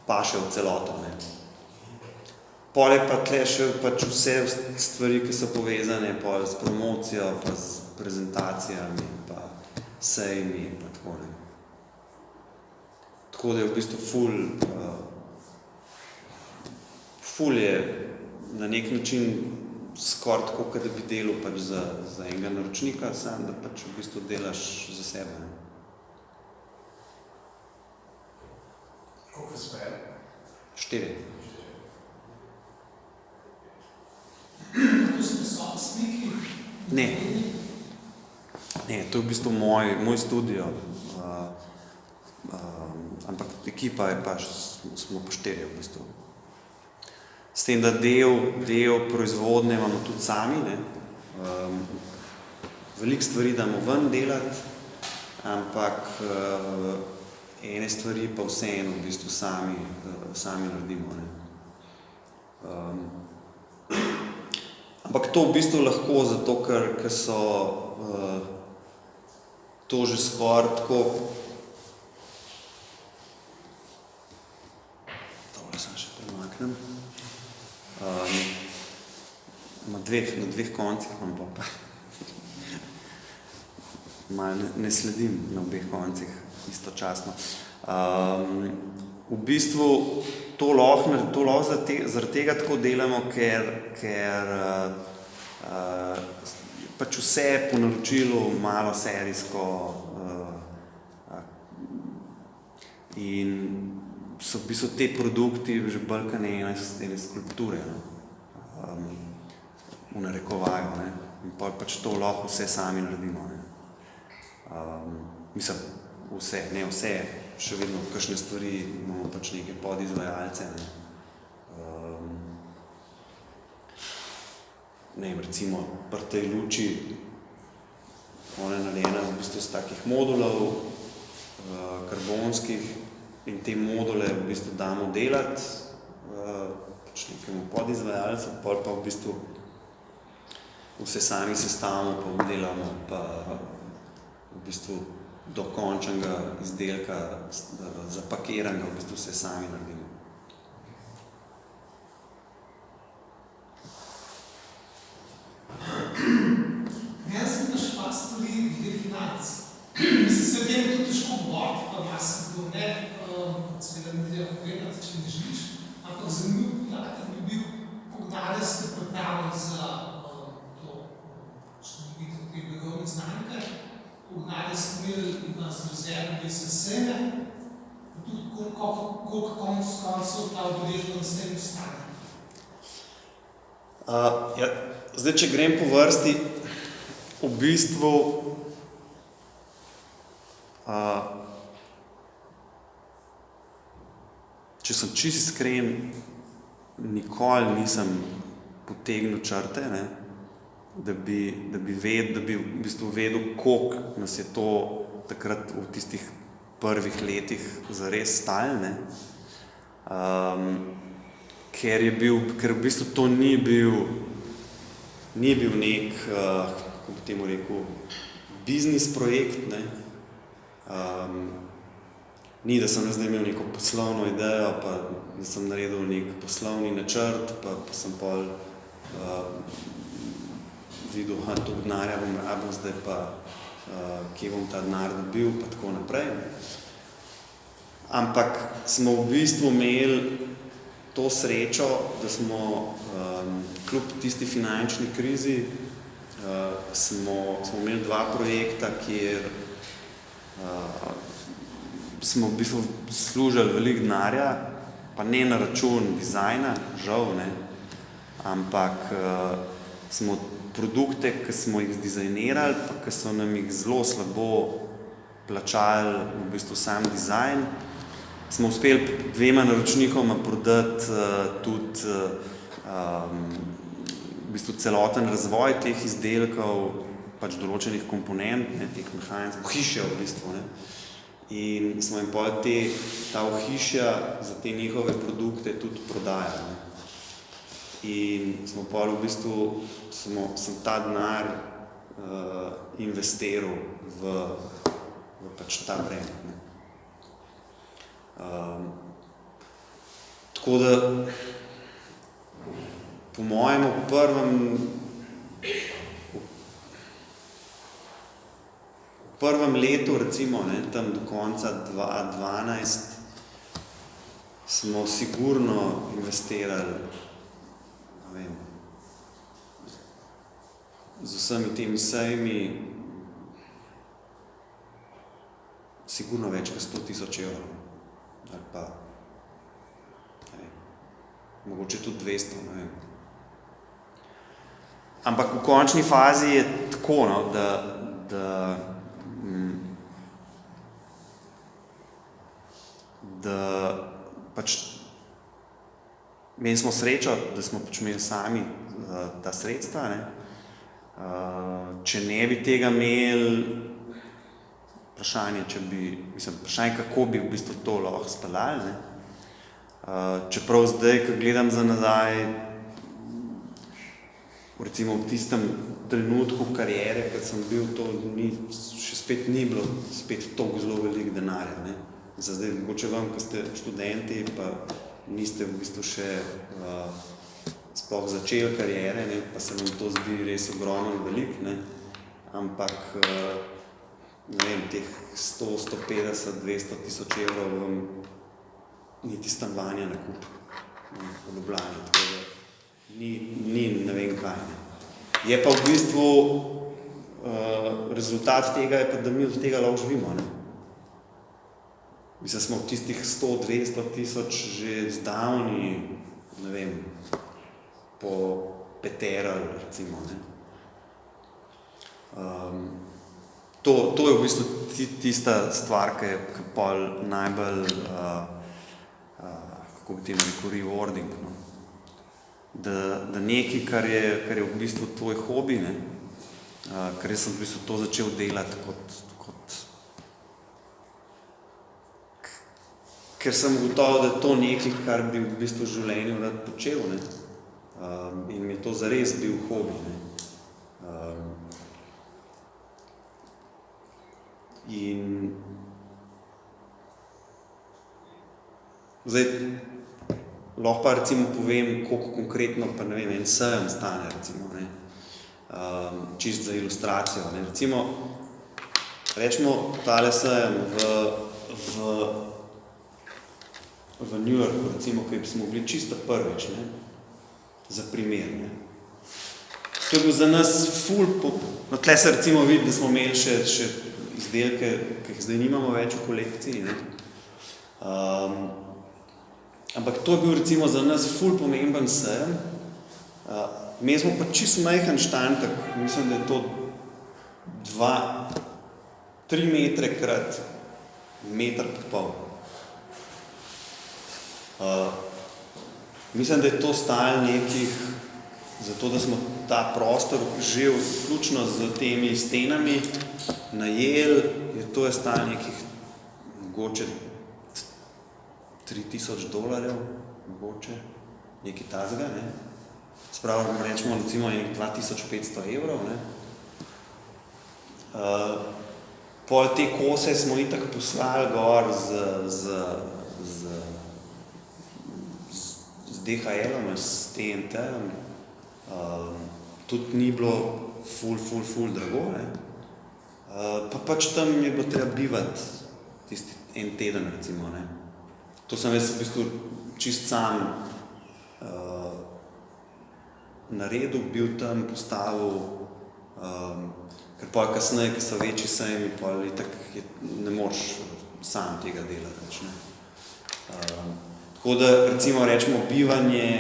paše v celoto, ne. Pol je pa tle še pač vse stvari, ki so povezane pol s promocijo, pa s prezentacijami, pa sejmi, pa tako, ne. Tako da je v bistvu ful je na nek način skoraj tako, kot da bi delal pač za enega naročnika, samo da pač v bistvu delaš za sebe, ne. Koliko smer? 4. To so posamezniki? Ne. Ne, to je v bistvu moj studio, ampak ekipa je pa, smo pa 4 v bistvu. S tem, da del proizvodnje imamo tudi sami, ne. Veliko stvari damo ven delati, ampak ene stvari pa vseeno v bistvu sami naredimo, ne. Ampak to v bistvu lahko zato, ker so to že skoraj tako, tole sem še premaknem, na dveh koncih imam pa malo ne sledim na obeh koncih istočasno. V bistvu to lahko zaradi tega tako delamo, ker pač vse po naročilu malo serijsko in so v bistvu te produkti že bolj kot ene skulpture, v narekovaju, ne. In pol pač to lahko vse sami naredimo, ne. Mislim, vse, ne vse, še vedno kakšne stvari imamo pač neke podizvajalce, ne. Ne vem, recimo pri tej luči, ona je narejena v bistvu iz takih modulov, karbonskih, in te module v bistvu damo delati pač nekemu podizvajalcu, pol pa v bistvu vse sami sestavimo, pa obdelamo, pa v bistvu do končnega izdelka, zapakiranega, v bistvu vse sami naredimo. Meni se naš pa stvari glede financ. Mislim, se o tem tudi težko govoriti, pa ima se kdo ne, seveda ne dela pogledati, če ne želiš, ampak zanimiv podatek bi bil, koliko denarja ste pripravili za to ustanovitev te blagovne znamke, koliko denarja ste imeli z rezervami za sebe, pa tudi koliko koncev ta udeležba na sebe ostane. Zdaj, če grem po vrsti, v bistvu če sem čisto iskren, nikoli nisem potegnil črte, ne, da bi v bistvu vedel, koliko nas je to takrat v tistih prvih letih zares stalo, ne. Ker v bistvu to ni bil nek, kako bi temu rekel, biznis projekt, ne. Ni, da sem zdaj imel neko poslovno idejo, pa da sem naredil nek poslovni načrt, pa sem pol videl, toliko denarja bom rabil, zdaj pa kje bom ta denar dobil, pa tako naprej. Ampak smo v bistvu imeli to srečo, da smo kljub tisti finančni krizi smo imeli 2 projekta, kjer smo v bistvu služili veliko denarja, pa ne na račun dizajna, žal, ne, ampak smo produkte, ki smo jih zdizajnirali, pa ki so nam jih zelo slabo plačali v bistvu sam dizajn, smo uspeli 2 naročnikoma prodati tudi v bistvu celoten razvoj teh izdelkov, pač določenih komponent, ne, teh mehanic, ohišja v bistvu, ne. In smo jim pol ta ohišja za te njihove produkte tudi prodajali, ne. In smo pol v bistvu, sem ta denar investiral v pač ta brand, ne. Tako da po mojem prvem letu, recimo, ne, tam do konca 2012, smo sigurno investirali, ne vem, z vsemi temi sejmi, sigurno več kot 100,000 evrov, ali pa, ne vem, mogoče tudi 200, ne vem. Ampak v končni fazi je tako, no, da pač imeli smo srečo, da smo pač imeli sami ta sredstva, ne. Če ne bi tega imeli, vprašanje, kako bi v bistvu to lahko speljali, ne. Čeprav zdaj, ko gledam za nazaj, recimo v tistem trenutku kariere, ko sem bil, to še spet ni bilo toliko zelo veliko denarja, ne. Za zdaj, mogoče vam, ko ste študenti, pa niste v bistvu še sploh začeli kariere, ne, pa se vam to zdi res ogromno veliko, ne. Ampak, ne vem, teh 100, 150, 200,000 evrov vam niti stanovanja ne kupi v Ljubljani, tako da ni ne vem kaj, ne. Je pa v bistvu rezultat tega je pa, da mi od tega lahko živimo, ne. Mislim, smo v tistih 100, 200,000 že zdavni, ne vem, peterali, recimo, ne. To je v bistvu tista stvar, ki je pol najbolj, kako bi temu rekel, rewarding, no. Da nekaj, kar je v bistvu tvoj hobi, ne, ker jaz sem v bistvu to začel delati ker sem ugotovil, da je to nekaj, kar bi v bistvu v življenju rad počel, ne. In mi je to zares bil hobi, ne. In zdaj, lahko pa recimo povem, koliko konkretno, pa ne vem, en sejem stane, recimo, ne, čist za ilustracijo, ne, recimo, rečemo, tale sejem v New Yorku, recimo, ki smo bili čisto prvič, ne, za primer, ne. To je bil za nas ful, no, tle se recimo vidi, da smo imeli še izdelke, ki jih zdaj nimamo več v kolekciji, ne. Ampak to je bil recimo za nas ful pomemben sejem. Mi smo pa čisto majhen štantek, mislim, da je to 3 metre krat 1,5 metra. Mislim, da je to stalo nekih, zato da smo ta prostor že vključno z temi stenami najeli, to je stalo nekih mogoče $3,000, mogoče, nekaj tazga, ne. Spravo, rečemo, recimo, 2,500 €, ne. Pol te kose smo itak poslali gor z DHL-om, s TNT-om, tudi ni bilo ful drago, ne. Pa pač tam je bilo treba bivati tisti en teden, recimo, ne. To sem jaz v bistvu čist sam naredil, bil tam, postavil, ker pa kasneje, ki so večji sejmi, pa itak ne moreš sam tega delati več, ne. Tako da, recimo, rečemo, bivanje,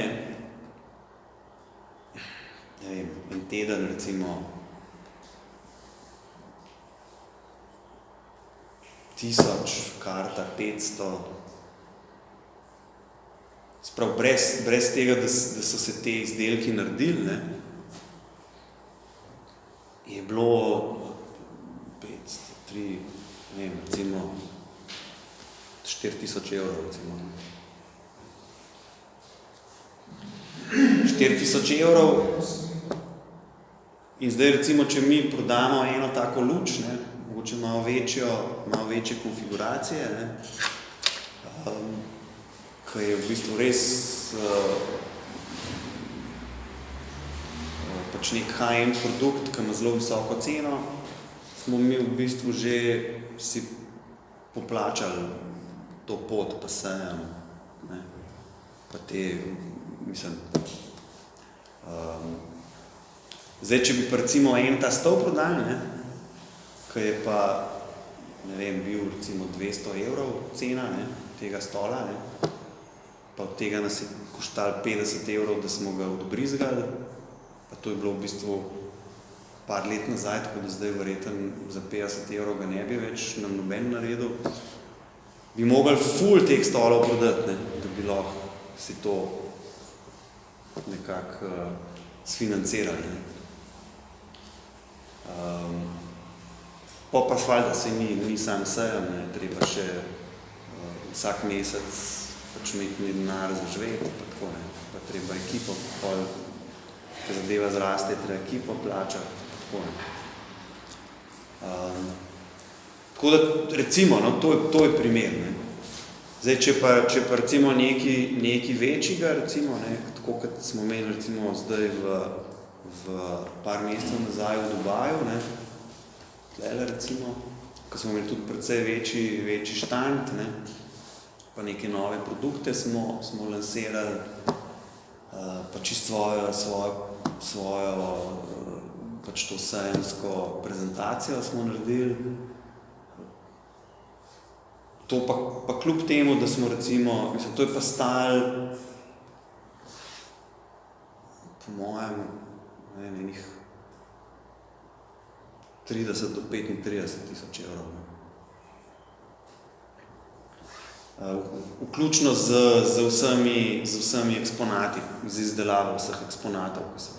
ne vem, en teden, recimo, 1000 karta, 500, sprav, brez tega, da so se te izdelki naredili, ne, je bilo 500, 3, ne vem, recimo 4,000 €, recimo. 4,000 € in zdaj, recimo, če mi prodamo eno tako luč, ne, mogoče malo večje konfiguracije, ne, ki je v bistvu res pač nek high-end produkt, ki ima zelo visoko ceno, smo mi v bistvu že si poplačali to pot, pa sejem, ne, pa te, mislim, zdaj, če bi pa recimo en ta stol prodali, ne, ki je pa, ne vem, bil recimo 200 € cena, ne, tega stola, ne, pa od tega nas je koštalo 50 €, da smo ga odbrizgali, pa to je bilo v bistvu par let nazaj, tako da zdaj verjetno za 50 € ga ne bi več nam noben naredil. Bi mogli ful teh stolov prodati, ne, da bi lahko si to nekako sfinancirali, ne. Pa valjda se ni sam sejem, ne, treba še vsak mesec pač imeti denar za živeti, pa tako, ne, pa treba ekipo, pol, ko zadeva zraste, treba ekipo plačati, pa tako, ne. Tako da, recimo, no, to je primer, ne. Zdaj, če pa recimo nekaj večjega, recimo, ne, tako kot smo imeli recimo zdaj v par mesecev nazaj v Dubaju, ne, tlele recimo, ko smo imeli tudi precej večji štand, ne, pa neke nove produkte smo lansirali, pa čisto svojo pač to sejemsko prezentacijo smo naredili. To pa kljub temu, da smo recimo, mislim, to je pa stalo, po mojem, ne vem, enih 30 do 35,000 €. Vključno z vsemi eksponati, z izdelavo vseh eksponatov, ki so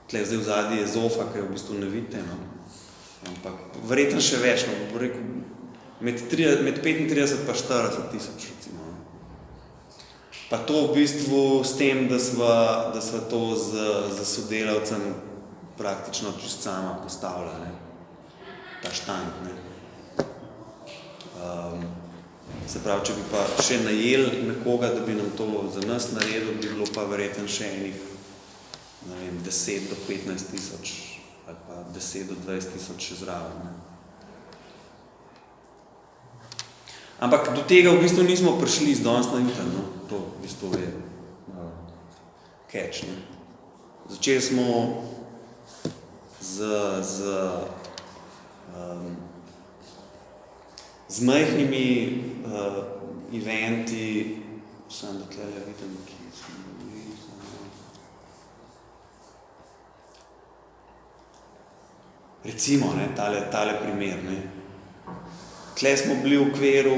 tle zdaj v zadnji je zofa, ki jo v bistvu ne vidite, no. Ampak verjetno še več, no, bo rekel, med 35 pa 40,000, recimo. Pa to v bistvu s tem, da sva to z sodelavcem praktično čisto sama postavila, ne, ta štang. Ne. Se pravi, če bi pa še najeli nekoga, da bi nam to za nas naredil, bi bilo pa verjetno še enih, ne vem, 10 do 15 tisoč ali pa 10 do 20 tisoč še zraven. Ne. Ampak do tega v bistvu nismo prišli z danes na jutro, no. To v bistvu je catch. Ne. Začeli smo z majhnimi eventi, samo da tlele vidim, ki smo bili. Recimo, ne, tale primer. Ne. Tle smo bili v okviru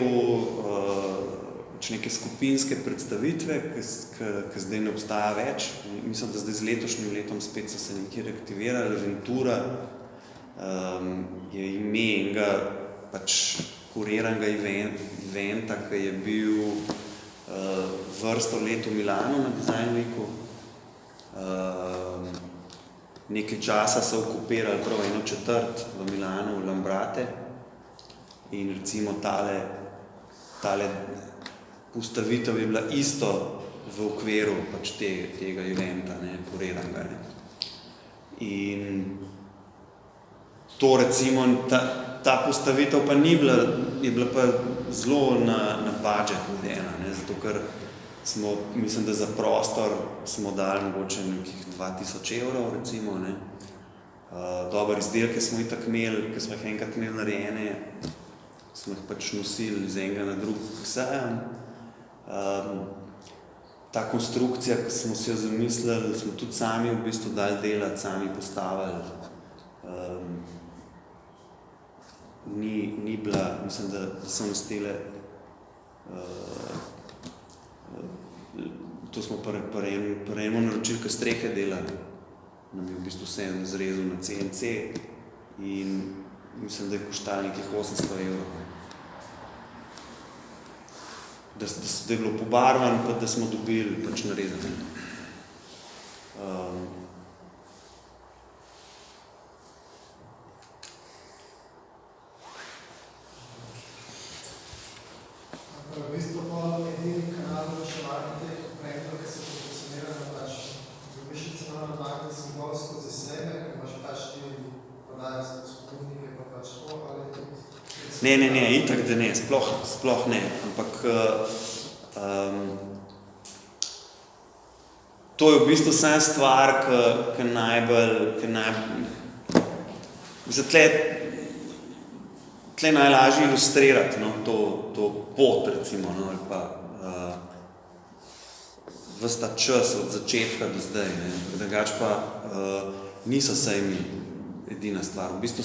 neke skupinske predstavitve, ki zdaj ne obstaja več. Mislim, da zdaj z letošnjim letom spet so se nekje reaktivirali. Ventura je ime enega pač kuriranega eventa, ki je bil vrsto let v Milanu na Design Weeku. Nekaj časa so okupirali prav eno četrt v Milanu, v Lambrate. In recimo tale postavitev je bila isto v okviru pač tega eventa, ne, kuriranega. Ne. In to recimo, ta postavitev pa ni bila, je bila pa zelo na budget narejena, ne, zato ker smo, mislim, da za prostor smo dali mogoče nekih 2000 evrov, recimo, ne. Dobre izdelke smo itak imeli, ker smo jih enkrat imeli narejene, smo jih pač nosili z enega na drug sejem. Ta konstrukcija, ki smo si jo zamislili, smo tudi sami v bistvu dali delati, sami postavili. Ni bila, mislim, da so nas tele, to smo pri enemu naročili, ki strehe delali, nam je v bistvu vse zrezal na CNC in mislim, da je koštalo nekih 800 evrov. Da je bilo pobarvan, pa da smo dobili pač narezane. V bistvu pa edini kanal reševanja teh projektov, ki se pozicionirajo pač domišljice na bank, da sem bolj skozi sebe, ker imaš pač ti podajo spodobnike, pa pač to, ali tudi... Ne, itak da ne, sploh ne, ampak to je v bistvu samo stvar, ki najbolj, mislim, tle najlažje ilustrirati, no, to pot, recimo, no, ali pa ves ta čas od začetka do zdaj, ne, drugače pa niso sejmi edina stvar. V bistvu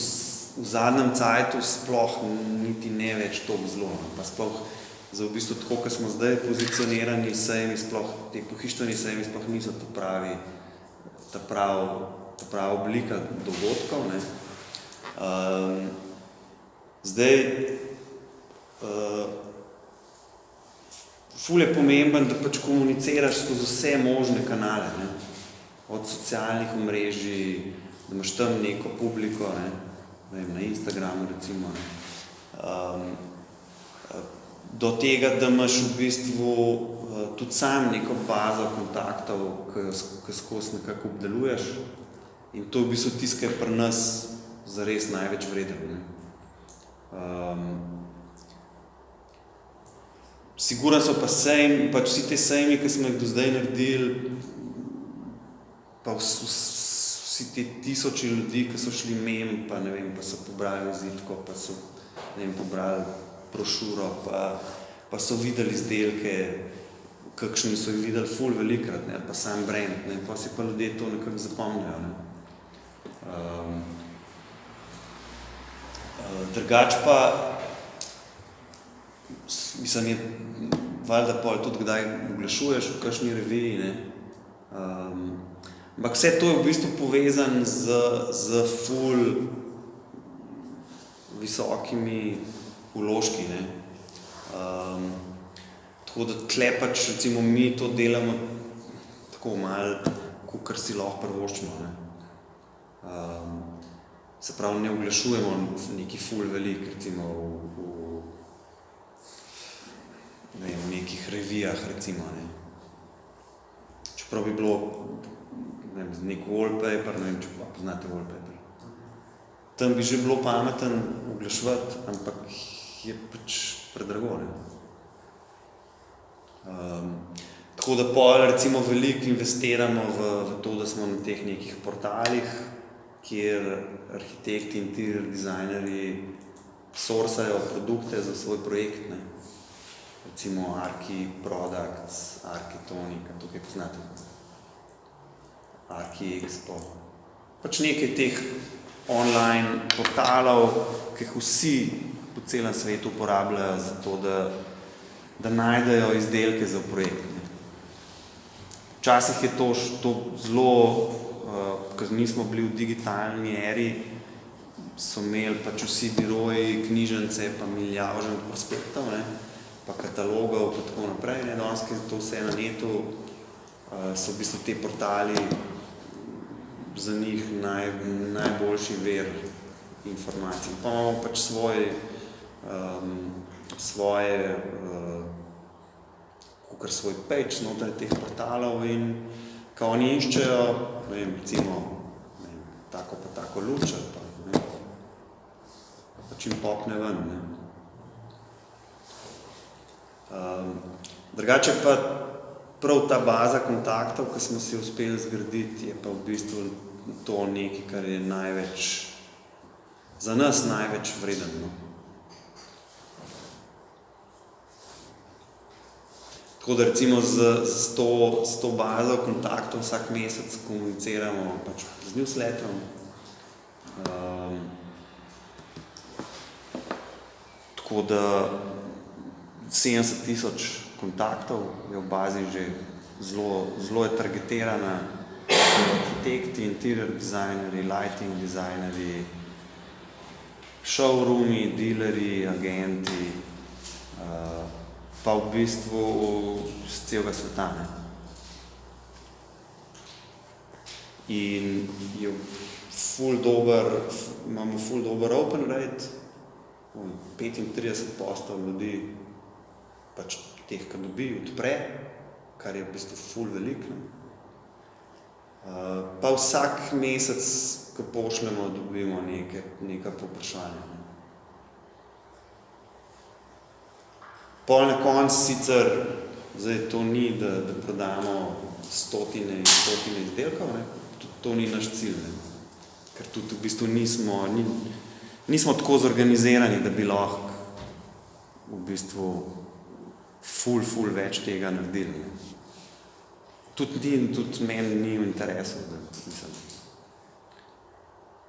v zadnjem cajtu sploh niti ne več toliko zelo, pa sploh za v bistvu tako, ko smo zdaj pozicionirani sejmi, sploh te pohištveni sejmi sploh niso ta prava oblika dogodkov, ne. Zdaj, ful je pomemben, da pač komuniciraš skozi vse možne kanale, ne. Od socialnih omrežij, da imaš tam neko publiko, ne. Na Instagramu recimo, do tega, da imaš v bistvu tudi sam neko bazo kontaktov, ki skozi nekako obdeluješ in to v bistvu tisto, ki je pri nas zares največ vreden. Siguran so pa sejmi, pač vsi te sejmi, ki smo jih do zdaj naredili, pa vsi ti tisoči ljudi, ki so šli mem, pa ne vem, pa so pobrali vizitko, pa so, ne vem, pobrali brošuro, pa so videli izdelke, kakšni so jih videli ful velikrat, ne, pa sam brand, ne, pa si pa ljudje to nekako zapomnijo, ne. Drugač pa, mislim, je valjda pol tudi kdaj oglašuješ v kakšni reviji, ne. Ampak vse to je v bistvu povezan z ful visokimi vložki, ne. Tako da tle pač recimo mi to delamo tako malo, kakor si lahko privoščimo, ne. Se pravi, ne oglašujemo neki ful velik, recimo v nekih revijah, recimo, ne. Čeprav bi bilo, ne vem, nek wallpaper, ne vem, če poznate wallpaper. Tam bi že bilo pameten oglaševati, ampak je pač predrago, ne. Tako da pol recimo veliko investiramo v to, da smo na teh nekih portalih, kjer arhitekti, interior dizajnerji sourcajo produkte za svoj projekt, ne. Recimo Arki Products, Arkitonika, tukaj poznate. Arki Expo. Pač nekaj teh online portalov, ki jih vsi po celem svetu uporabljajo za to, da najdejo izdelke za projekt. Včasih je to zelo, ker nismo bili v digitalni eri, so imeli pač vsi biroji, knjižnice, pa milijavžen prospektov, ne, pa katalogov, pa tako naprej, ne, danes, ki je to vse na netu, so v bistvu te portali za njih najboljši vir informacij. Pa imamo pač svoj page znotraj teh portalov in ko oni iščejo, ne vem, recimo, ne vem, tako pa tako luč, pa ne, pač jim popne ven, ne. Drugače pa prav ta baza kontaktov, ki smo si uspeli zgraditi, je pa v bistvu to nekaj, kar je največ, za nas največ vreden, no. Tako da recimo s to bazo kontaktov vsak mesec komuniciramo pač z newsletterom. Tako da 70,000 kontaktov je v bazi že zelo je targetirana. Arhitekti, interior dizajnerji, lighting dizajnerji, showroomi, dealerji, agenti, pa v bistvu z celega sveta, ne. In je imamo ful dober open rate, 35% ljudi, pač teh, ki dobi, odpre, kar je v bistvu ful veliko, ne. Pa vsak mesec, ko pošljemo, dobimo neka povprašanja, ne. Pol na koncu sicer, zdaj to ni, da prodamo stotine in stotine izdelkov, ne, to ni naš cilj, ne, ker tudi v bistvu nismo tako zorganizirani, da bi lahko v bistvu ful več tega naredili, ne. Tudi meni ni v interesu, da mislim,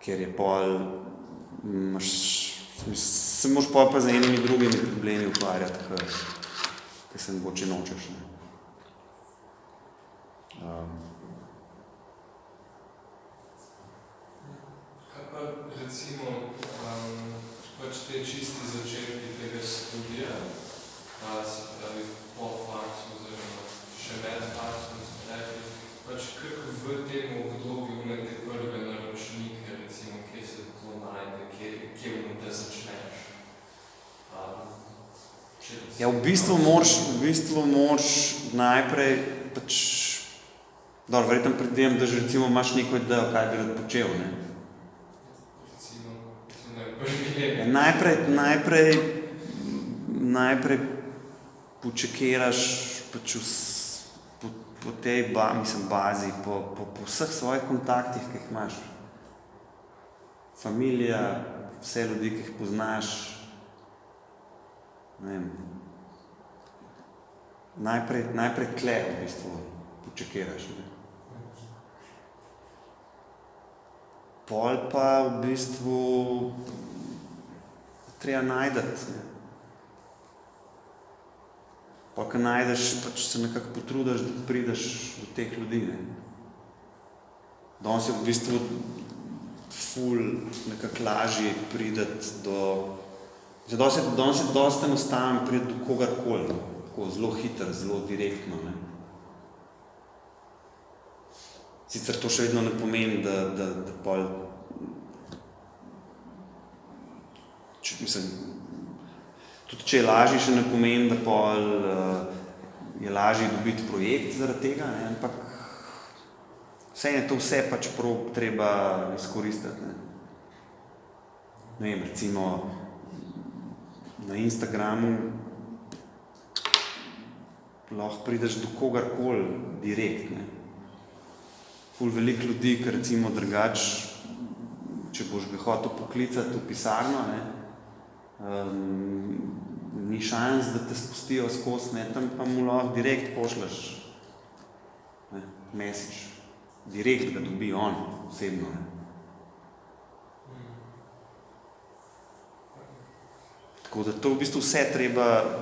ker je pol, se moraš pa z enimi drugimi problemi ukvarjati, ki se mogoče nočeš, ne. Kaj pa recimo pač te čisti začetki tega studija, se pravi po faksu oziroma še med faksom, pač kako v tem obdobju na te prve naročnike, recimo, kje se to najde, kje te začneš? Ja, v bistvu moraš najprej pač, dobro, verjetno predvidevam, da že recimo imaš neko idejo, kaj bi rad počel, ne. Najprej počekiraš pač po tej bazi, po vseh svojih kontaktih, ki jih imaš. Familija, vse ljudi, ki jih poznaš, ne vem. Najprej tle v bistvu počekiraš, ne. Pol pa v bistvu treba najdeti, ne. Pa ko najdeš, pač se nekako potrudiš, da prideš do teh ljudi, ne. Danes je v bistvu ful nekako lažje priti do... Danes je dosti enostavno priti do kogarkoli, tako zelo hitro, zelo direktno, ne. Sicer to še vedno ne pomeni, da pol Tudi če je lažje, še ne pomeni, da pol je lažje dobiti projekt zaradi tega, ne? Ampak vse je to vse pač prav treba izkoristiti. Ne vem, recimo na Instagramu lahko prideš do kogarkoli direkt. Ne? Ful veliko ljudi, ker recimo drugač, če boš ga hotel poklicati v pisarno, ne? Ni šans, da te spustijo skozi, ne? Tam pa mu lahko direkt pošleš message. Direkt ga dobi on osebno. Ne? Tako da to v bistvu vse treba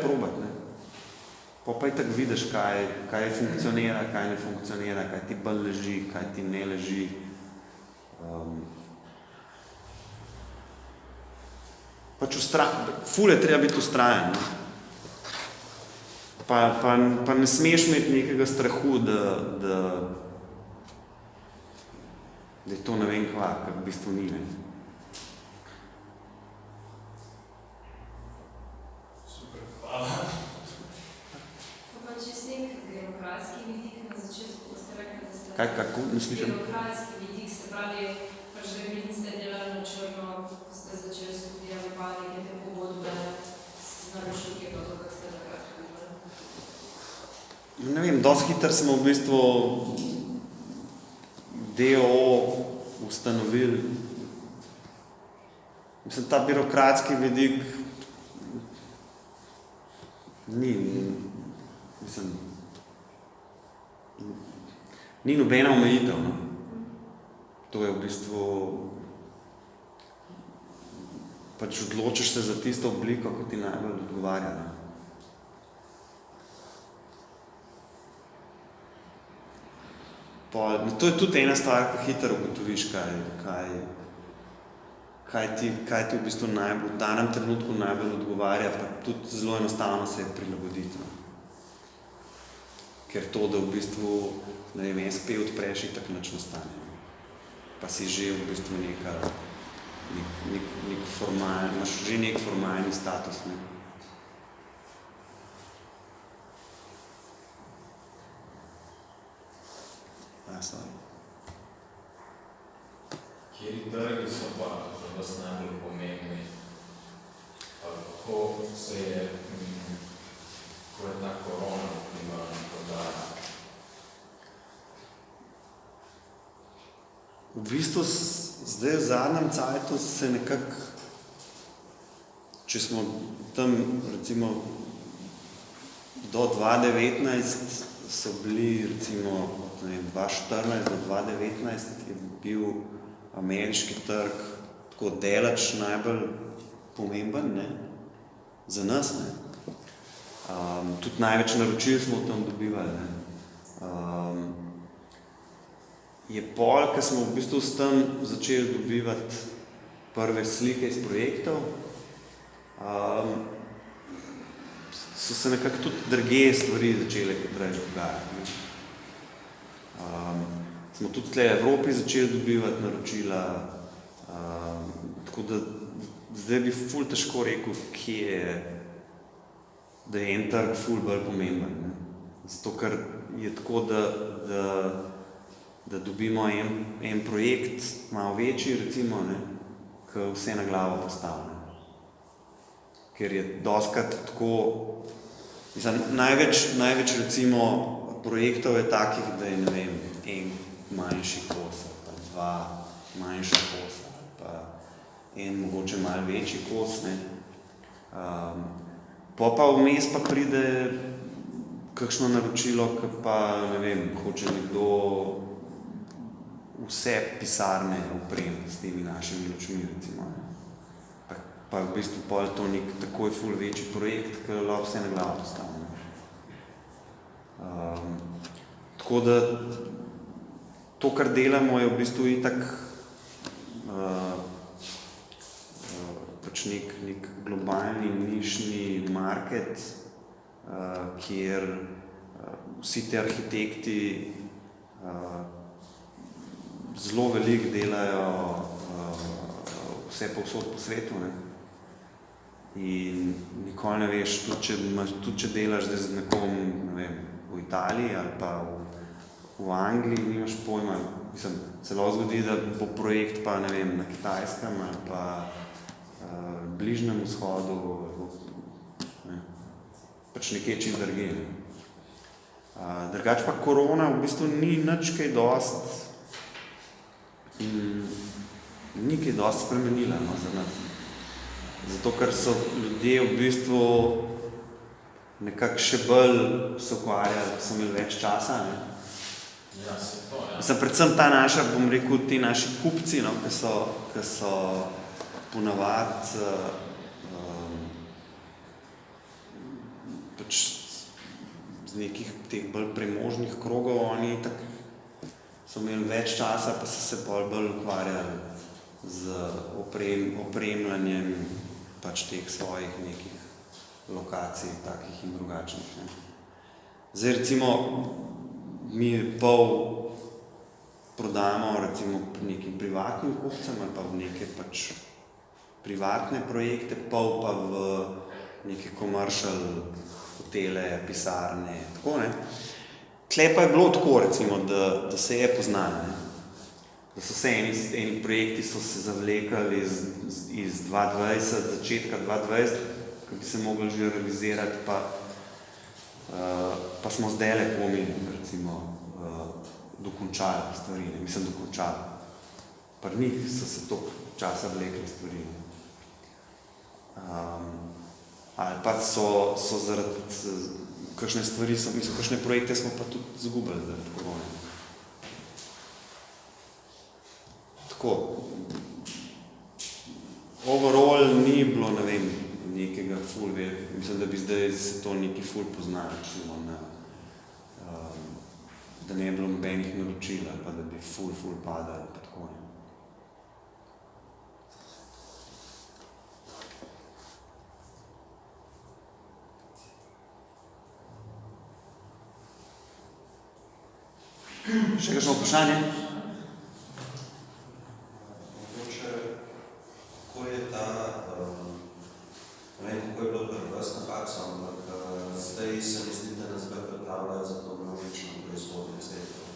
probati. Ne? Pa itak vidiš, kaj funkcionira, kaj ne funkcionira, kaj ti bolj leži, kaj ti ne leži. Ful je treba biti vztrajen. Ne? Pa ne smeš imeti nekega strahu, da je to ne vem kva, kar v bistvu ni. Ne? Super, hvala. Pa čisto nek birokratski vidik na začetku, ko ste rekli, da ste... Kako? Ne slišim? Birokratski vidik, se pravi, pač da vi niste delali na črno, ko ste začeli studirati, pa neke te pogodbe z naročniki, pa to, kak ste takrat videli. Ne vem, dosti hitro smo v bistvu DOO ustanovili. Mislim, ta birokratski vidik ni nobena omejitev. No? To je v bistvu pač odločiš se za tisto obliko, ko ti najbolj odgovarja. Ne? To je tudi ena stvar, ko hitro ugotoviš, kaj ti v bistvu v danem trenutku najbolj odgovarja, pa tudi zelo enostavno se je prilagoditi. No. Ker to, da v bistvu, ne vem, SP odpreš, itak nič nastane. Pa si že v bistvu imaš že nek formalni status. Ne. Kateri trgi so pa za vas najbolj pomembni? Kako je ta korona vplivala na prodajo? V bistvu zdaj v zadnjem cajtu se nekako, če smo tam recimo do 2019 so bili recimo 2014 do 2019 je bil ameriški trg tako daleč najbolj pomemben, ne, za nas, ne. Tudi največ naročil smo tam dobivali, ne. Je pol, ko smo v bistvu s tem začeli dobivati prve slike iz projektov, so se nekako tudi drugje stvari začele hitreje dogajati. Smo tudi tle v Evropi začeli dobivati naročila, tako da zdaj bi ful težko rekel, da je en trg ful bolj pomemben. Ne? Zato, ker je tako, da dobimo en projekt malo večji, recimo, ne, ki vse na glavo postavlja. Ker je dostikrat tako, največ recimo projektov je takih, da je, ne vem, en manjši kos, pa dva manjša kosa, pa en mogoče malo večji kos, ne. Pa vmes pa pride kakšno naročilo, ki pa, ne vem, hoče nekdo vse pisarne opremiti s temi našimi lučmi, recimo. Pa v bistvu pol to nek takoj ful večji projekt, ki lahko vse na glavo postavlja. Tako da to, kar delamo, je v bistvu itak pač nek globalni, nišni market, kjer vsi ti arhitekti zelo veliko delajo vse povsod po svetu. Ne? In nikoli ne veš, tudi če delaš zdaj z nekom, ne vem, v Italiji ali pa v Angliji, nimaš pojma. Mislim, se lahko zgodi, da bo projekt pa, ne vem, na Kitajskem ali pa Bližnjem vzhodu, ne, pač nekje čim drugje. Drugače pa korona v bistvu ni nič kaj dosti spremenila, no, za nas. Zato, ker so ljudje v bistvu nekako še bolj se ukvarjali, so imeli več časa, ne. Ja, se to, ja. Mislim, predvsem ta naša, bom rekel, ti naši kupci, no, ki so ponavadi pač z nekih teh bolj premožnih krogov, oni tak so imeli več časa, pa so se bolj ukvarjali z opremljanjem pač teh svojih nekih lokacij, takih in drugačnih. Ne. Zdaj recimo, mi pol prodamo recimo nekim privatnim kupcem ali pa v neke pač privatne projekte, pol pa v neke commercial hotele, pisarne, tako, ne. Tle pa je bilo tako, recimo, da se je poznalo, ne. Da so se eni projekti so se zavlekali iz 2020, začetka 2020, ki bi se mogli že realizirati, pa smo zdajle pomeni, recimo, dokončali stvari, ne. Mislim, dokončali. Pri njih so se toliko časa vlekli stvari. Ali pa so zaradi kakšne stvari, kakšne projekte smo pa tudi izgubili zaradi korone. Tako, overall ni bilo, ne vem, nekega ful velikega, mislim, da bi zdaj se to neki ful poznali, recimo, da ne bi bilo nobenih naročil, ali pa da bi ful padali, pa tako, ne. Še kakšno vprašanje? Mogoče, kako je ta, ne vem, kako je bilo pri vas na faksu, ampak zdaj se mi zdi, da nas bolj pripravljajo za to množično proizvodnjo izdelkov.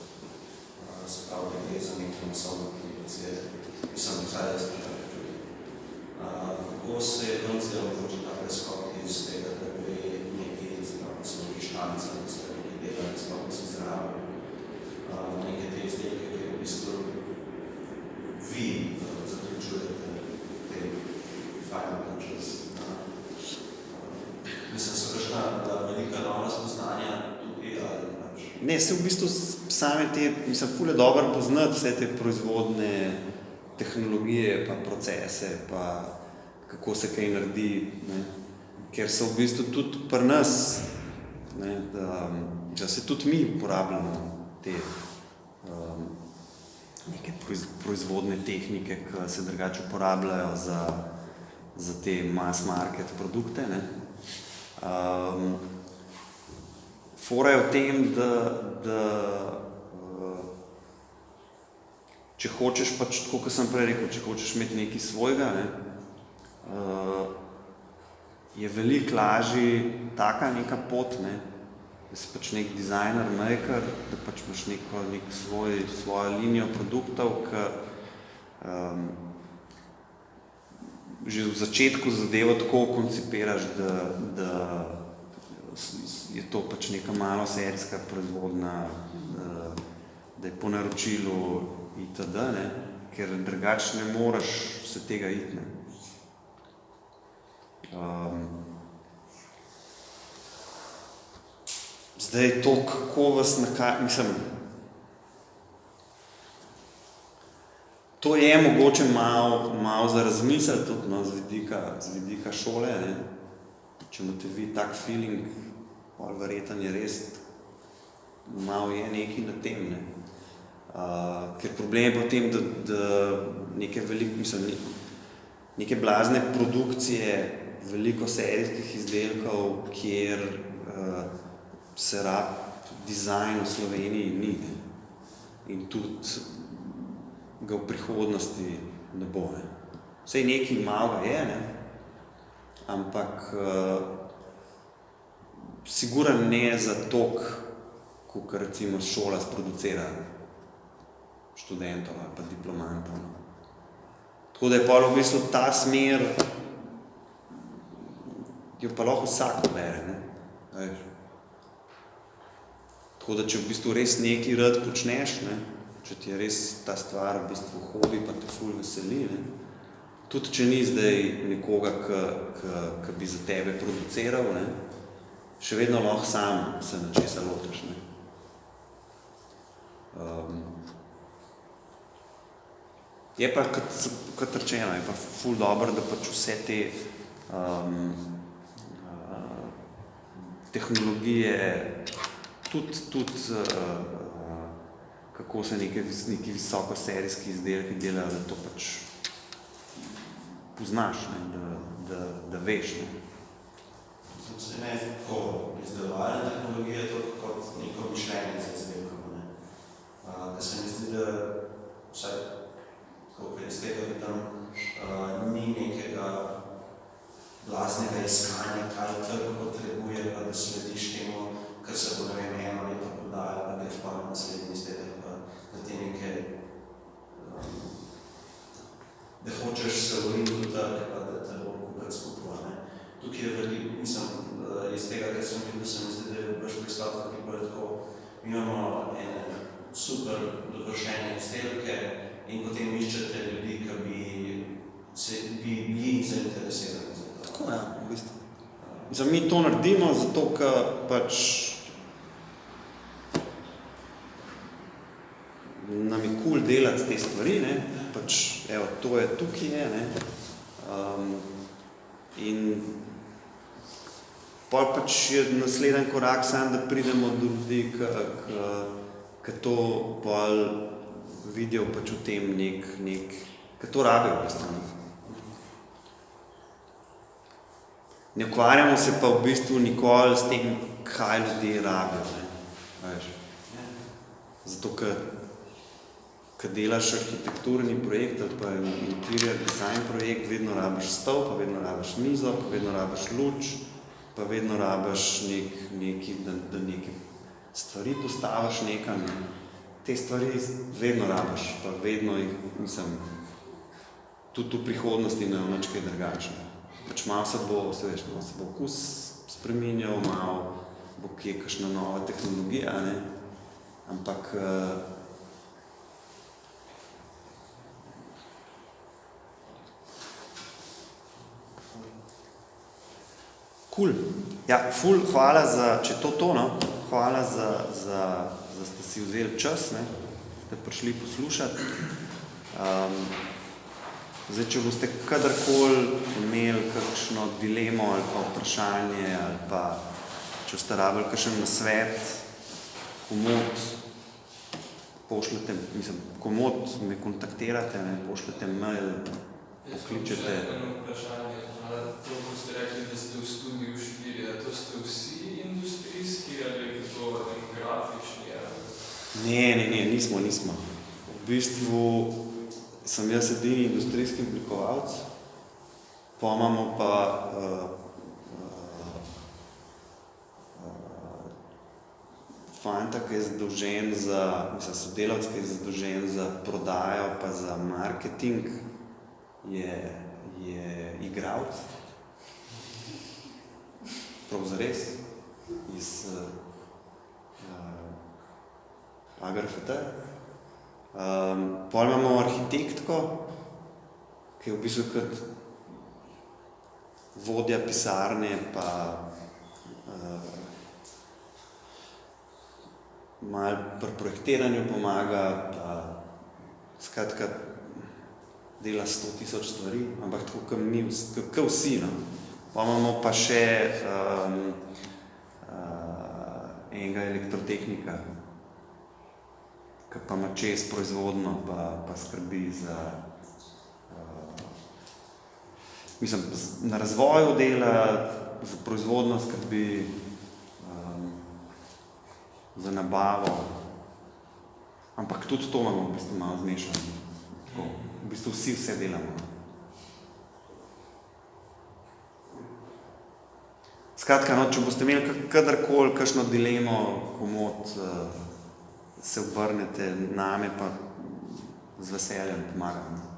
Se pravi, da gre za nekaj masovno producijo, mislim, vsaj jaz pričakujem. Kako se je vam zdaj mogoče ta preskok iz tega, da gre nekaj, da so nekaj šalice, da so nekaj delali, sploh da se zdravi, nekaj te izdelke, ki v bistvu vi zaključujete te final touches. Mislim, so kakšna velika nova spoznanja tudi, ali pač? Ne, se v bistvu same te, mislim, ful je dobro poznati vse te proizvodne tehnologije, pa procese, pa kako se kaj naredi, ne. Ker so v bistvu tudi pri nas, ne, da se tudi mi uporabljamo te neke proizvodne tehnike, ki se drugače uporabljajo za te mass market produkte, ne. Fora je v tem, da če hočeš pač, tako kot sem prej rekel, če hočeš imeti nekaj svojega, ne, je veliko lažje taka neka pot, ne, da si pač nek designer, maker, da pač imaš svojo linijo produktov, ki že v začetku zadevo tako koncipiraš, da je to pač neka malo serijska proizvodna, da je po naročilu itd., ne, ker drugače ne moreš se tega iti, ne. Zdaj to, kako vas mislim, to je mogoče malo za razmisliti tudi, no, z vidika šole, ne. Če imate vi tak feeling, bolj verjetno je res, malo je nekaj na tem, ne. Ker problem je potem, da neke blazne produkcije, veliko serijskih izdelkov, kjer se dizajn v Sloveniji ni, ne. In tudi ga v prihodnosti ne bo, ne. Saj nekaj malega je, ne? Ampak sigurno ne za toliko, kot recimo šola sproducira študentov ali pa diplomantov. Tako da je pol v bistvu ta smer, jo pa lahko vsak bere, ne? Veš. Tako da če v bistvu res nekaj rad počneš, ne? Če ti je res ta stvar v bistvu hobi, pa te ful veseli, ne? Tudi če ni zdaj nekoga, ki bi za tebe produciral, ne? Še vedno lahko sam se nečesa lotiš, ne? Je pa, kot rečeno, je pa ful dobro, da pač vse te tehnologije, tudi kako se neki visokoserijski izdelki delajo, da to pač poznaš, ne? Da veš. Ne? Se ne tako izdelovalne tehnologije, toliko kot neko mišljenje za izdelkom. Ker se mi zdi, da vsaj tako iz tega vidim, ni nekega blaznega iskanja, kaj trg potrebuje, pa da slediš temu, kar se bo, ne vem, eno leto prodajalo, pa da je pa naslednji izdelek, pa da ti neke, da hočeš se vriti v trg, pa da te bo kupec kupila, ne. Tukaj je veliko, mislim, iz tega, kar sem videl, se mi zdi, da je baš pristop, ki bo tako, mi imamo ene super dovršene izdelke in potem iščete ljudi, ki bi bili zainteresirani za to. Tako, ja, v bistvu. Mislim, mi to naredimo zato, ker pač nam je cool delati te stvari, ne? Pač, evo, to je tukaj je, ne? In pol pač je naslednji korak sam, da pridemo do ljudi, ki to pol vidijo pač v tem ki to rabijo v bistvu. Ne ukvarjamo se pa v bistvu nikoli s tem, kaj ljudje rabijo, ne? Veš. Zato, ker delaš arhitekturni projekt ali pa interior design projekt, vedno rabiš stol, pa vedno rabiš mizo, pa vedno rabiš luč, pa vedno rabiš da neke stvari postaviš nekam. Te stvari vedno rabiš, pa vedno jih, mislim, tudi v prihodnosti ne bo nič kaj drugačne. Pač malo se bo okus spreminjal, malo bo kje kakšna nova tehnologija, ne? Ampak cool. Ja, ful, hvala za, če to, no? Hvala da ste si vzeli čas, ne? Ste prišli poslušati. Zdaj, če boste kadarkoli imeli kakšno dilemo ali pa vprašanje ali pa če boste rabili kakšen nasvet, komod, pošljete, mislim, komod me kontaktirate, ne? Pošljete mail, pokličete. Vprašanje, to boste rekli, da ste v studiu štiri, a to ste vsi industrijski ali je to grafični? Ne, nismo. V bistvu sem jaz edini industrijski oblikovalec, pa imamo pa fanta, ki je zadolžen sodelavec, ki je zadolžen za prodajo pa za marketing, je igralec, prav zares, iz AGRFT. Pol imamo arhitektko, ki je v bistvu kot vodja pisarne, pa malo pri projektiranju pomaga, pa skratka dela 100.000 stvari, ampak tako kot vsi, no. Pa imamo pa še enega elektrotehnika, ki pa ima čez proizvodno, pa skrbi za na razvoju dela, za proizvodno skrbi, za nabavo, ampak tudi to imamo v bistvu malo zmešano. V bistvu vsi vse delamo. Skratka, no, če boste imeli kadarkoli kakšno dilemo, komod, se obrnete name, pa z veseljem pomagam.